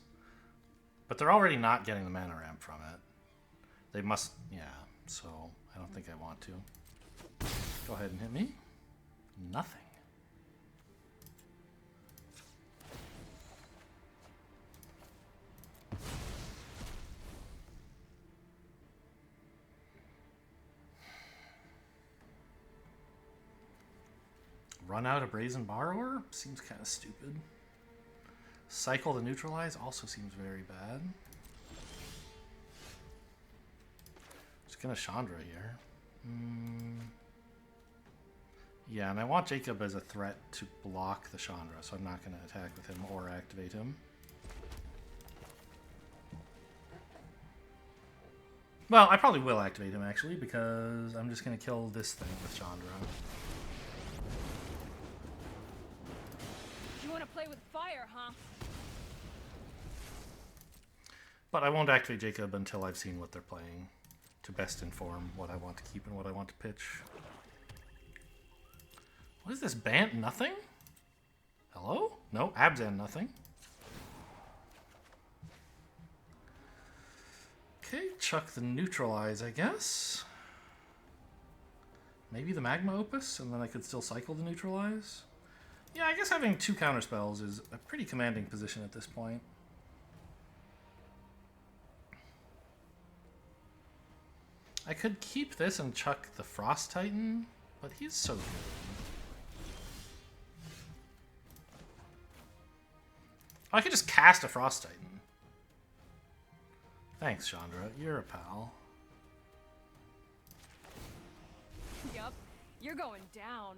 But they're already not getting the mana ramp from it. They must, yeah, so I don't think I want to. Go ahead and hit me. Nothing. run out a Brazen Borrower? Seems kind of stupid. Cycle to neutralize also seems very bad. Just gonna Chandra here. Yeah, and I want Jacob as a threat to block the Chandra, so I'm not gonna attack with him or activate him. Well, I probably will activate him, actually, because I'm just going to kill this thing with Chandra. You want to play with fire, huh? But I won't activate Jacob until I've seen what they're playing, to best inform what I want to keep and what I want to pitch. What is this? Bant nothing? Hello? No, Abzan nothing. Okay, chuck the neutralize, I guess. Maybe the Magma Opus, and then I could still cycle the neutralize. Yeah, I guess having 2 counterspells is a pretty commanding position at this point. I could keep this and chuck the Frost Titan, but he's so good. I could just cast a Frost Titan. Thanks, Chandra. You're a pal. Yup, you're going down.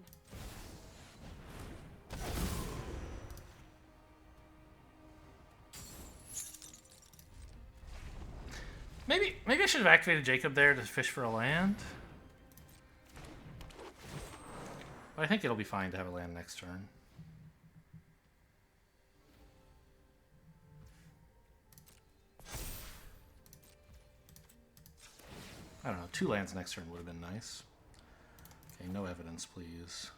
Maybe I should have activated Jacob there to fish for a land. But I think it'll be fine to have a land next turn. I don't know, 2 lands next turn would have been nice. Okay, no evidence, please.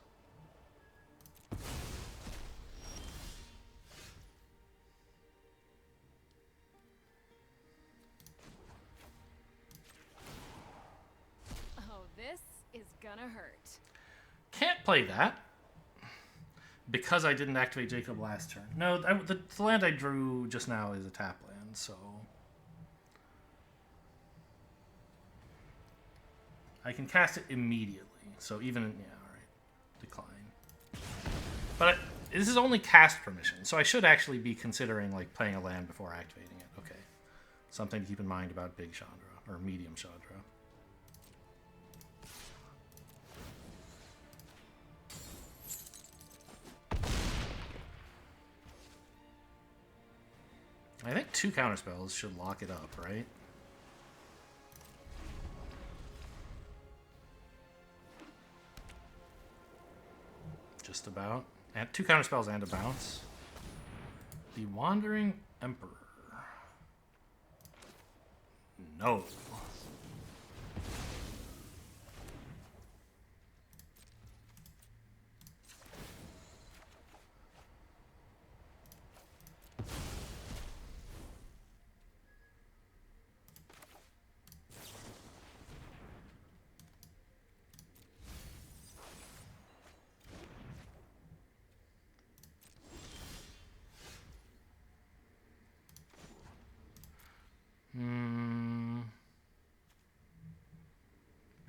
Oh, this is gonna hurt. Can't play that. Because I didn't activate Jacob last turn. No, the land I drew just now is a tap land, so... I can cast it immediately, so even, yeah, alright, decline. But this is only cast permission, so I should actually be considering, like, playing a land before activating it. Okay. Something to keep in mind about big Chandra, or medium Chandra. I think 2 counterspells should lock it up, right? Just about. And 2 counterspells and a bounce. The Wandering Emperor. No.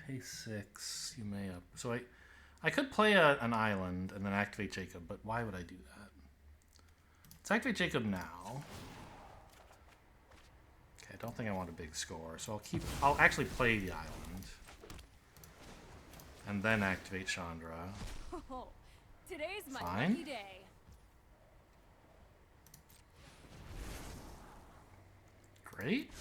Pay 6, you may up. So I could play an island and then activate Jacob, but why would I do that? Let's activate Jacob now. Okay, I don't think I want a big score, so I'll actually play the island. And then activate Chandra. Oh, today's my Fine. lucky day. Great.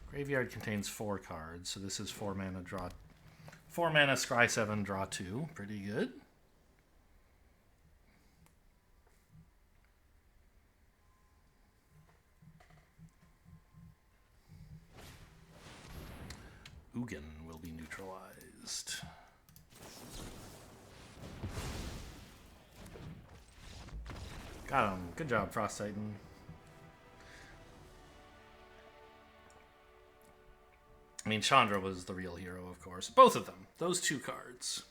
Graveyard contains 4 cards, so this is 4 mana draw. 4 mana scry 7, draw 2. Pretty good. Ugin will be neutralized. Got him. Good job, Frost Titan. I mean, Chandra was the real hero, of course. Both of them. Those 2 cards.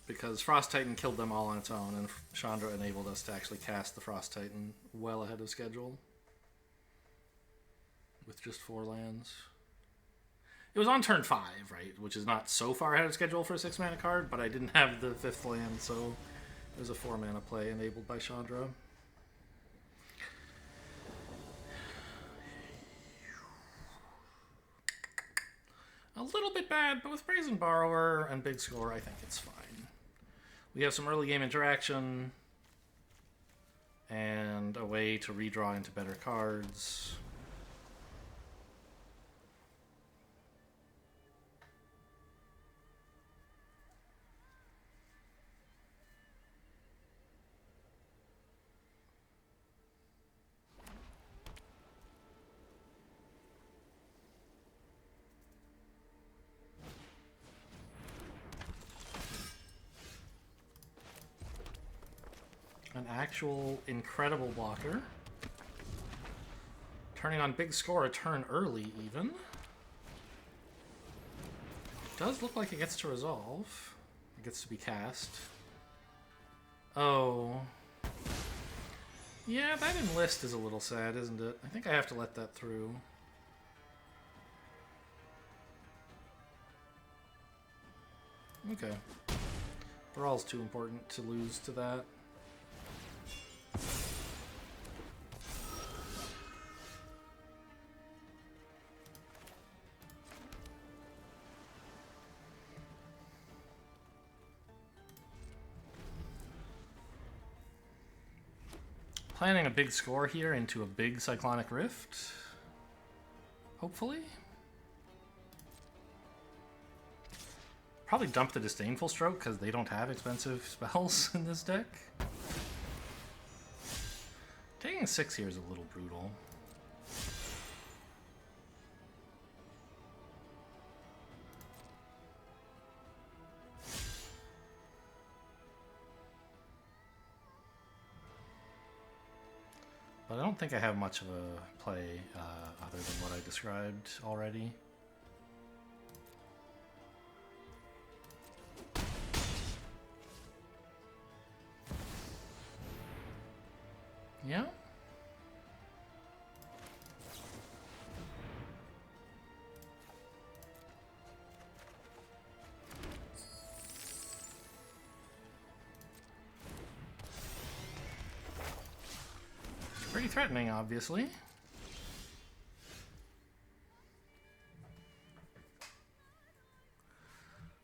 because Frost Titan killed them all on its own, and Chandra enabled us to actually cast the Frost Titan well ahead of schedule with just 4 lands. It was on turn 5, right, which is not so far ahead of schedule for a 6-mana card, but I didn't have the 5th land, so it was a 4-mana play enabled by Chandra. A little bit bad, but with Brazen Borrower and Big Score, I think it's fine. We have some early game interaction and a way to redraw into better cards. An actual incredible blocker. Turning on Big Score a turn early, even. It does look like it gets to resolve. It gets to be cast. Oh. Yeah, that enlist is a little sad, isn't it? I think I have to let that through. Okay. Brawl's too important to lose to that. Planning a big score here into a big Cyclonic Rift. Hopefully. Probably dump the Disdainful Stroke because they don't have expensive spells in this deck. Taking 6 here is a little brutal. But I don't think I have much of a play other than what I described already. Yeah. Pretty threatening, obviously.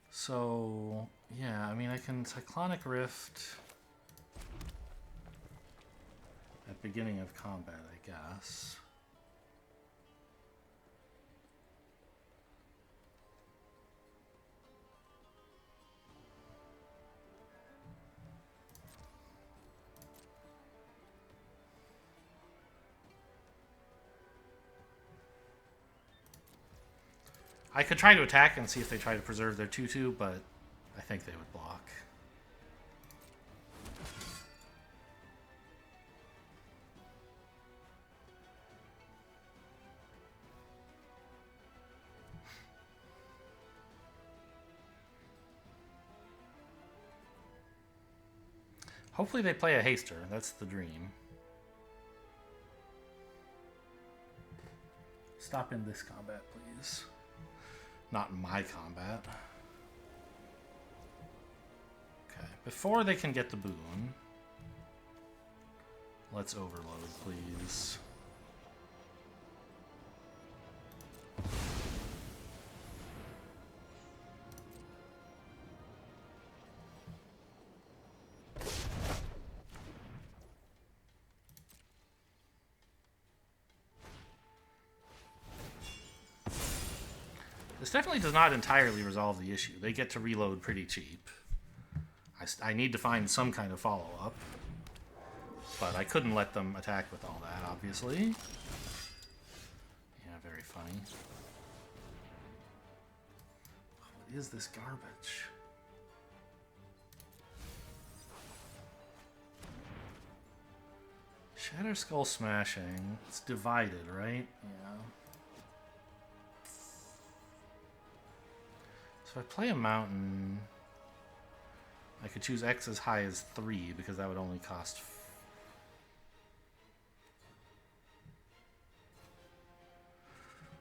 So, yeah, I mean, I can Cyclonic Rift at beginning of combat, I guess. I could try to attack and see if they try to preserve their 2/2, but I think they would block. Hopefully they play a haster. That's the dream. Stop in this combat, please. Not my combat. Okay, before they can get the boon, let's overload, please. This definitely does not entirely resolve the issue. They get to reload pretty cheap. I need to find some kind of follow-up. But I couldn't let them attack with all that, obviously. Yeah, very funny. What is this garbage? Shatter Skull Smashing. It's divided, right? Yeah. So if I play a mountain, I could choose X as high as 3 because that would only cost...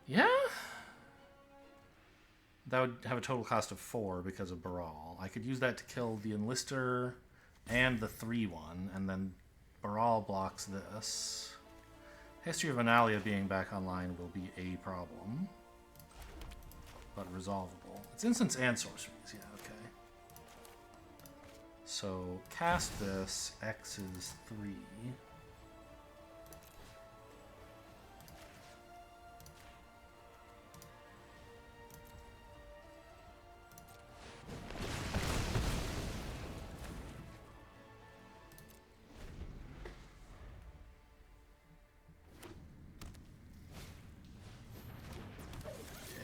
Yeah? That would have a total cost of 4 because of Baral. I could use that to kill the Enlister and the 3 one, and then Baral blocks this. History of Analia being back online will be a problem, but resolvable. It's instants and sorceries, yeah, okay. So, cast this, X is 3.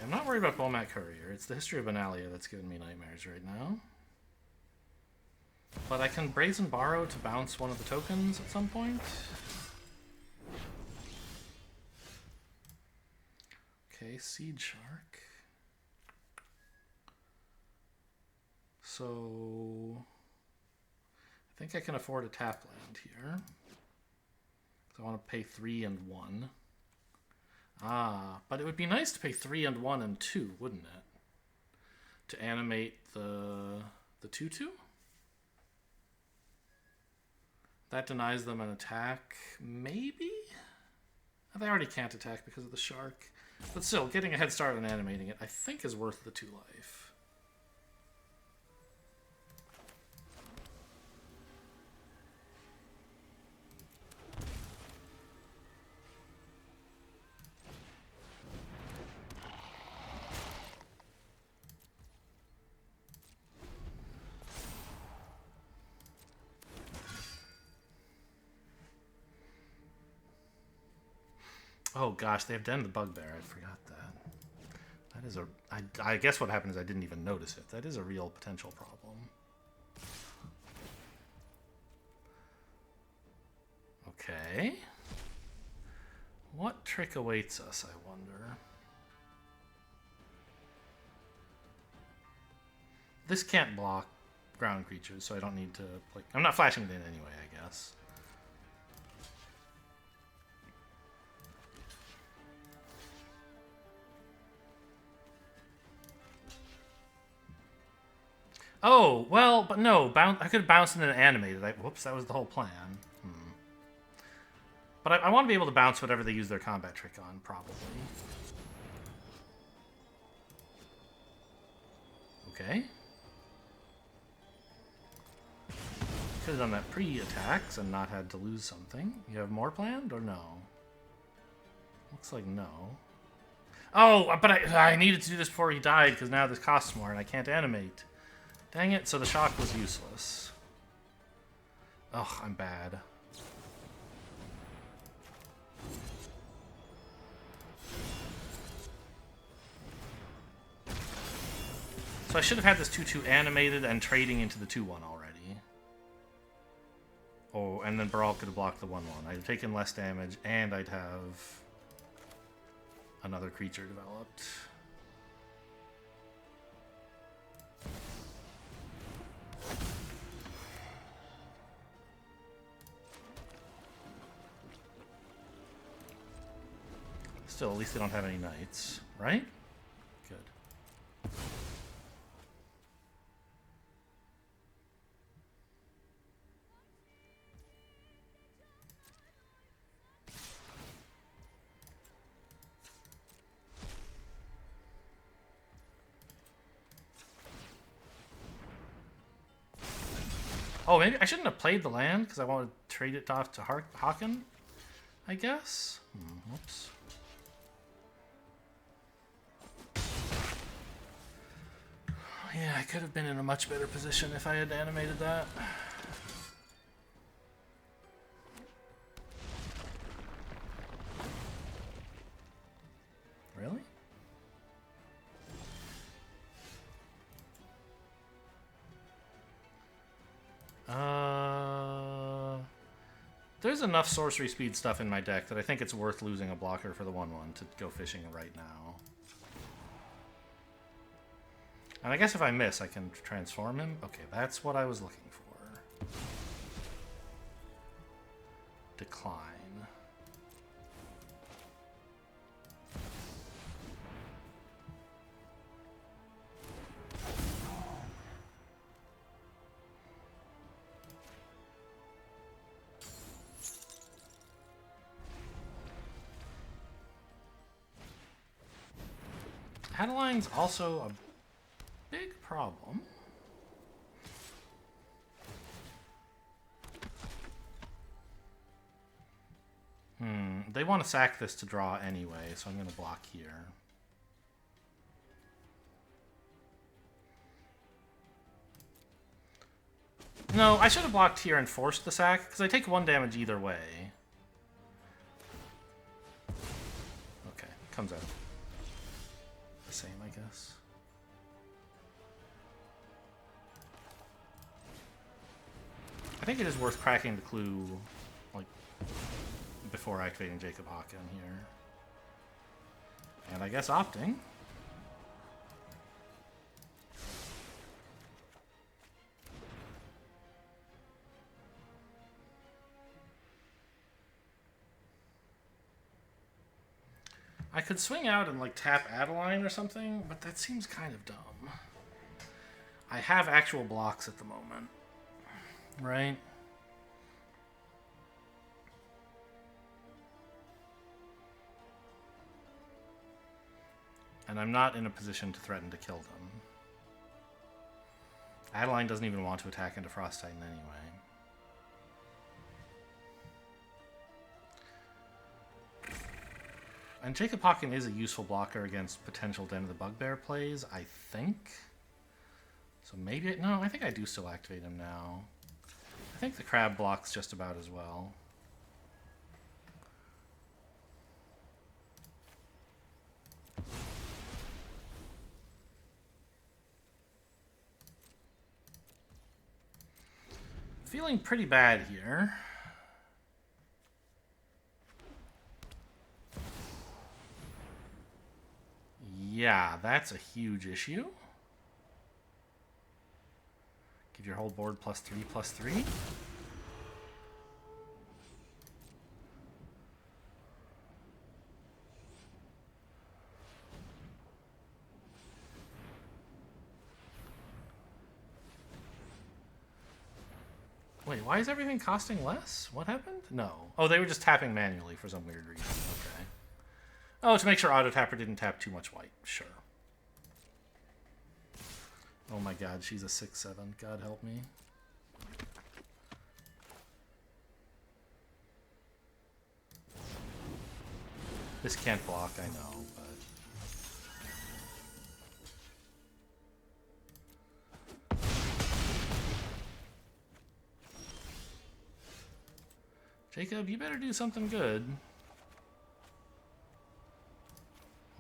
I'm not worried about Bomat Courier. It's the History of Analia that's giving me nightmares right now. But I can Brazen Borrow to bounce one of the tokens at some point. Okay, Seed Shark. So... I think I can afford a tap land here. So I want to pay 3 and 1. Ah, but it would be nice to pay 3 and 1 and 2, wouldn't it? To animate the 2/2? That denies them an attack, maybe? They already can't attack because of the shark. But still, getting a head start on animating it, I think is worth the 2 life. Oh gosh, they have Den the Bugbear. I forgot that. That is a... I guess what happened is I didn't even notice it. That is a real potential problem. Okay. What trick awaits us, I wonder? This can't block ground creatures, so I don't need to... Like, I'm not flashing it in anyway, I guess. Oh, well, but no, I could have bounced and then animated. Whoops, that was the whole plan. But I want to be able to bounce whatever they use their combat trick on, probably. Okay. Could have done that pre-attacks and not had to lose something. You have more planned, or no? Looks like no. Oh, but I needed to do this before he died, because now this costs more and I can't animate. Dang it, so the shock was useless. Ugh, I'm bad. So I should have had this 2/2 animated and trading into the 2/1 already. Oh, and then Baral could have blocked the 1/1. I'd have taken less damage, and I'd have another creature developed. Still, at least they don't have any knights, right? Good. Oh, maybe I shouldn't have played the land because I wanted to trade it off to Haken, I guess. Whoops. Yeah, I could have been in a much better position if I had animated that. Really? There's enough sorcery speed stuff in my deck that I think it's worth losing a blocker for the 1/1 to go fishing right now. And I guess if I miss, I can transform him. Okay, that's what I was looking for. Decline. Adeline's also a big problem. They want to sack this to draw anyway, so I'm going to block here. No, I should have blocked here and forced the sack, because I take 1 damage either way. Okay, comes out the same, I guess. I think it is worth cracking the clue, like, before activating Jacob Hawken here. And I guess opting. I could swing out and like tap Adeline or something, but that seems kind of dumb. I have actual blocks at the moment, right? And I'm not in a position to threaten to kill them. Adeline doesn't even want to attack into Frost Titan anyway. And Jacob Hawken is a useful blocker against potential Den of the Bugbear plays, I think. So maybe... No, I think I do still activate him now. I think the crab blocks just about as well. Feeling pretty bad here. Yeah, that's a huge issue. Give your whole board +3/+3. Wait, why is everything costing less? What happened? No. Oh, they were just tapping manually for some weird reason. Okay. Oh, to make sure Auto Tapper didn't tap too much white. Sure. Oh my god, she's a 6/7. God help me. This can't block, I know, but... Jacob, you better do something good.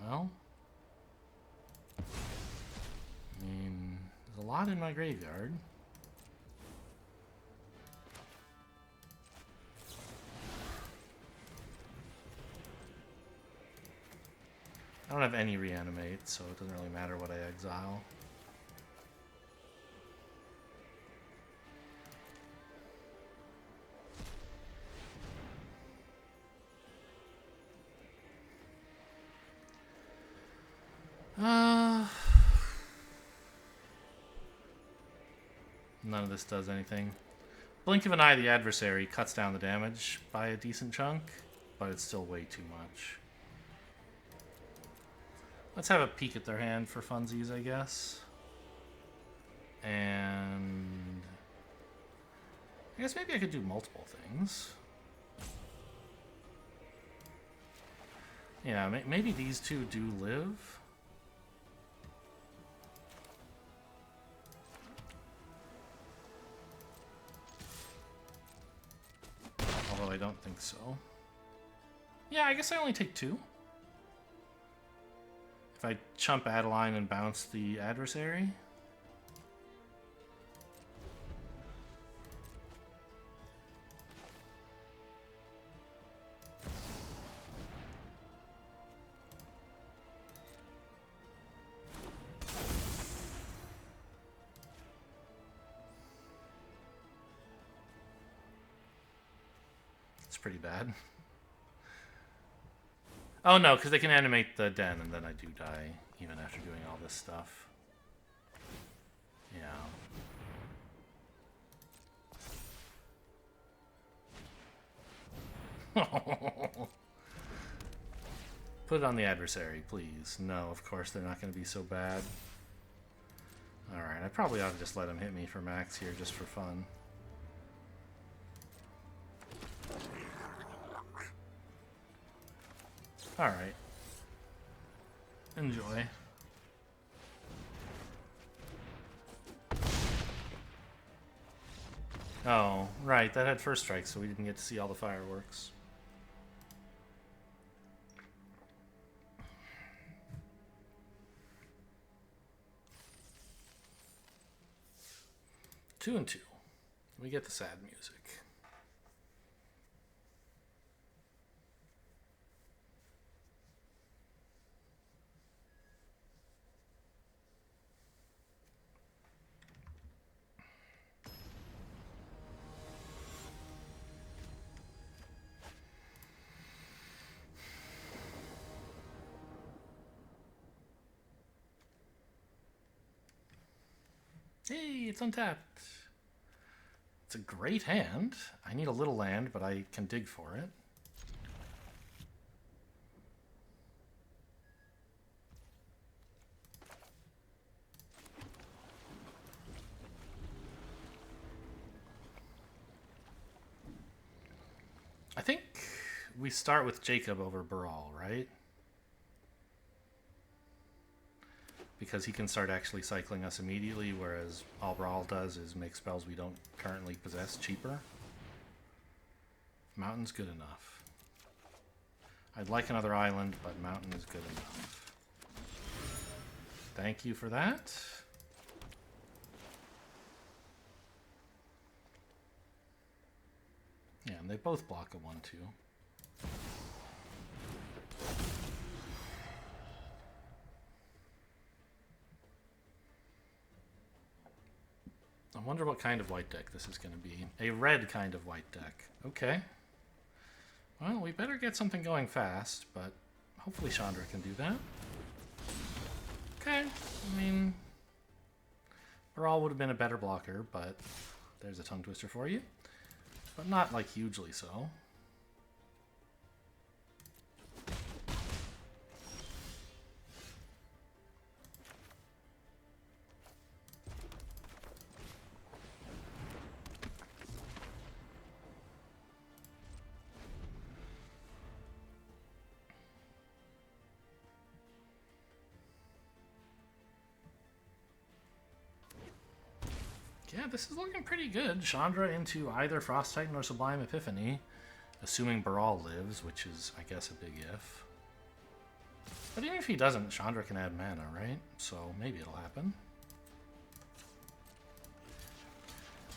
Well... I mean, there's a lot in my graveyard. I don't have any reanimate, so it doesn't really matter what I exile. None of this does anything. Blink of an eye, the adversary cuts down the damage by a decent chunk, but it's still way too much. Let's have a peek at their hand for funsies, I guess. And... I guess maybe I could do multiple things. Yeah, maybe these two do live. Although I don't think so. Yeah, I guess I only take 2. If I chump Adeline and bounce the adversary. It's pretty bad. Oh no, because they can animate the den, and then I do die even after doing all this stuff. Yeah. Put it on the adversary, please. No, of course they're not going to be so bad. Alright, I probably ought to just let him hit me for max here, just for fun. Alright. Enjoy. Oh, right, that had first strike, so we didn't get to see all the fireworks. Two and two. We get the sad music. Hey, it's untapped. It's a great hand. I need a little land, but I can dig for it. I think we start with Jacob over Baral, right? Because he can start actually cycling us immediately, whereas all Baral does is make spells we don't currently possess cheaper. Mountain's good enough. I'd like another island, but mountain is good enough. Thank you for that. Yeah, and they both block a 1/2. I wonder what kind of white deck this is going to be. A red kind of white deck. Okay. Well, we better get something going fast, but hopefully Chandra can do that. Okay. I mean, Baral would have been a better blocker, but there's a tongue twister for you. But not, like, hugely so. Yeah, this is looking pretty good. Chandra into either Frost Titan or Sublime Epiphany, assuming Baral lives, which is, I guess, a big if. But even if he doesn't, Chandra can add mana, right? So maybe it'll happen.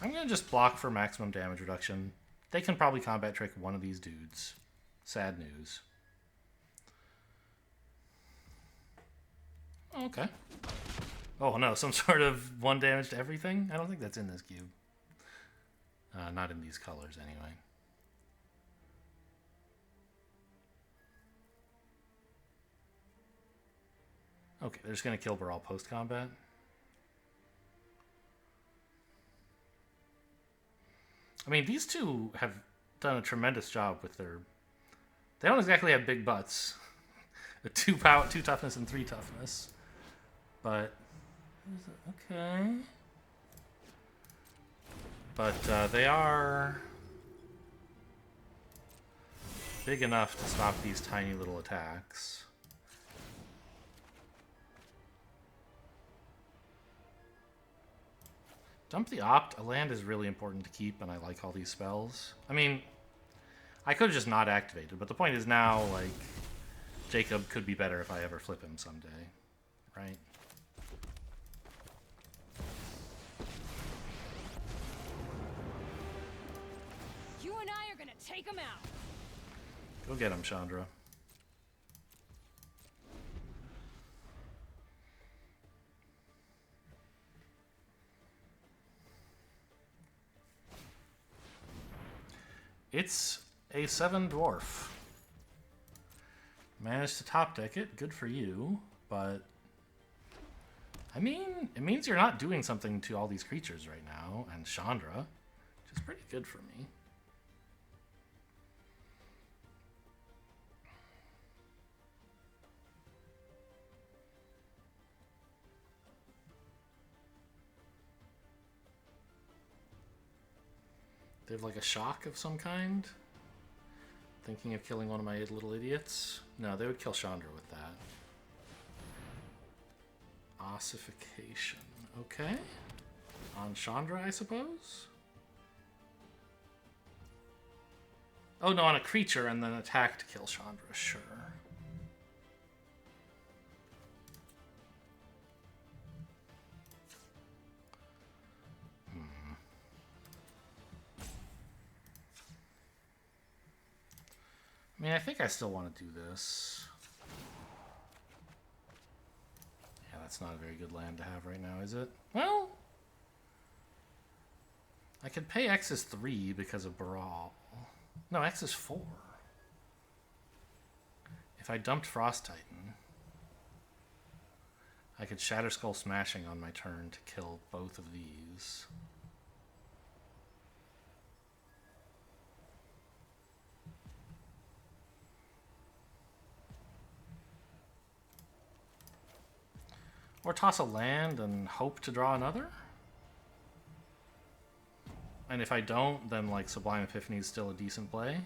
I'm going to just block for maximum damage reduction. They can probably combat trick one of these dudes. Sad news. Okay. Oh no, some sort of 1 damage to everything? I don't think that's in this cube. Not in these colors, anyway. Okay, they're just going to kill Baral post-combat. I mean, these two have done a tremendous job with their... They don't exactly have big butts. 2 toughness and 3 toughness. But... Okay. But they are big enough to stop these tiny little attacks. Dump the Opt. A land is really important to keep, and I like all these spells. I mean, I could have just not activated, but the point is now, like, Jacob could be better if I ever flip him someday, right? Take him out. Go get him, Chandra. It's a 7 dwarf. Managed to top deck it. Good for you. But, I mean, it means you're not doing something to all these creatures right now. And Chandra, which is pretty good for me. They have like a shock of some kind. Thinking of killing one of my little idiots. No, they would kill Chandra with that. Ossification. Okay. On Chandra, I suppose? Oh no, on a creature and then attack to kill Chandra, sure. I mean, I think I still want to do this. Yeah, that's not a very good land to have right now, is it? Well, I could pay X is 3 because of Baral. No, X is 4. If I dumped Frost Titan, I could Shatter Skull Smashing on my turn to kill both of these. Or toss a land and hope to draw another? And if I don't, then like Sublime Epiphany is still a decent play.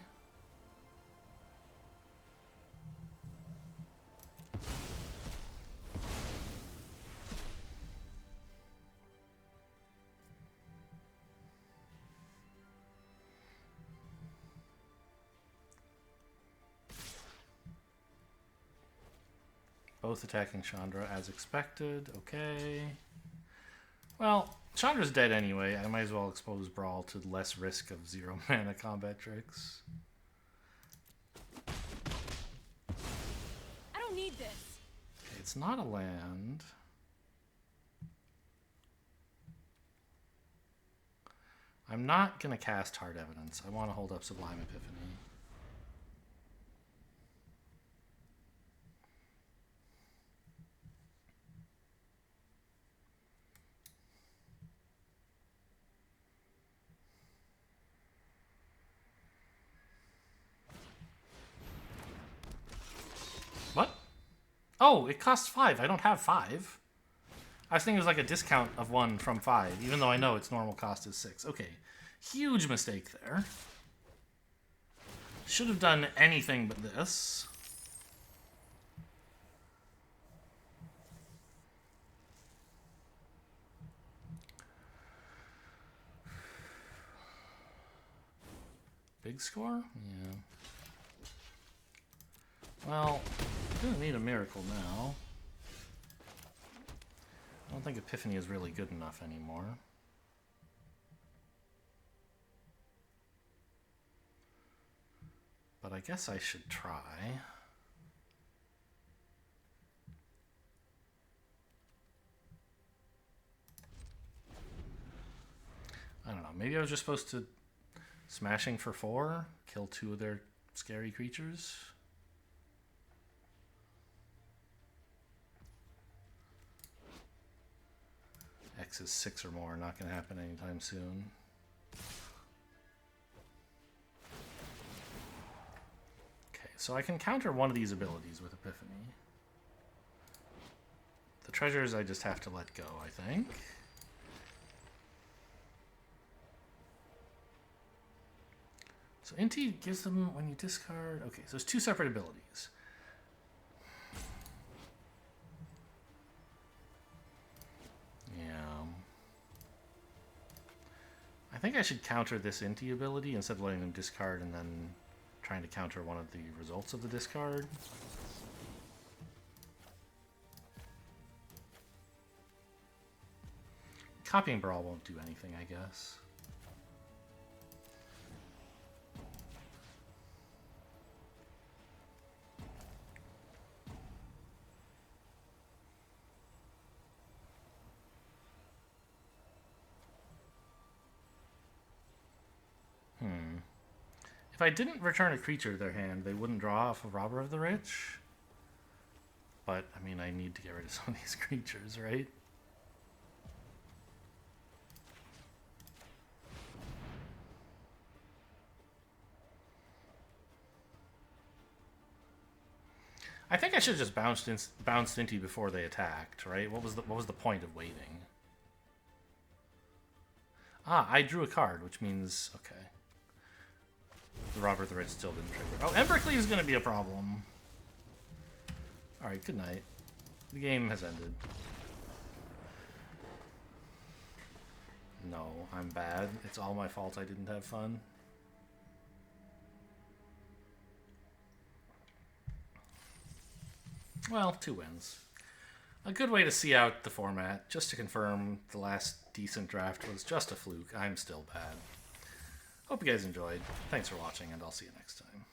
Both attacking Chandra as expected. Okay. Well, Chandra's dead anyway. I might as well expose Brawl to less risk of 0 mana combat tricks. I don't need this. Okay, it's not a land. I'm not going to cast Hard Evidence. I want to hold up Sublime Epiphany. What? Oh, it costs 5. I don't have 5. I was thinking it was like a discount of 1 from 5, even though I know its normal cost is 6. Okay, huge mistake there. Should have done anything but this. Big score? Yeah. Well, I don't need a miracle now. I don't think Epiphany is really good enough anymore. But I guess I should try. I don't know, maybe I was just supposed to smashing for 4, kill 2 of their scary creatures. X is 6 or more, not going to happen anytime soon. Okay, so I can counter one of these abilities with Epiphany. The treasures I just have to let go, I think. So Inti gives them when you discard... Okay, so it's 2 separate abilities. Yeah. I think I should counter this Inti ability instead of letting them discard and then trying to counter one of the results of the discard. Copying Brawl won't do anything, I guess. If I didn't return a creature to their hand, they wouldn't draw off a Robber of the Rich. But, I mean, I need to get rid of some of these creatures, right? I think I should have just bounced into before they attacked, right? What was the point of waiting? Ah, I drew a card, which means okay. The Robber of the Rich still didn't trigger. Oh, Embercleave is going to be a problem. All right, good night. The game has ended. No, I'm bad. It's all my fault I didn't have fun. Well, 2 wins. A good way to see out the format, just to confirm the last decent draft was just a fluke. I'm still bad. Hope you guys enjoyed. Thanks for watching, and I'll see you next time.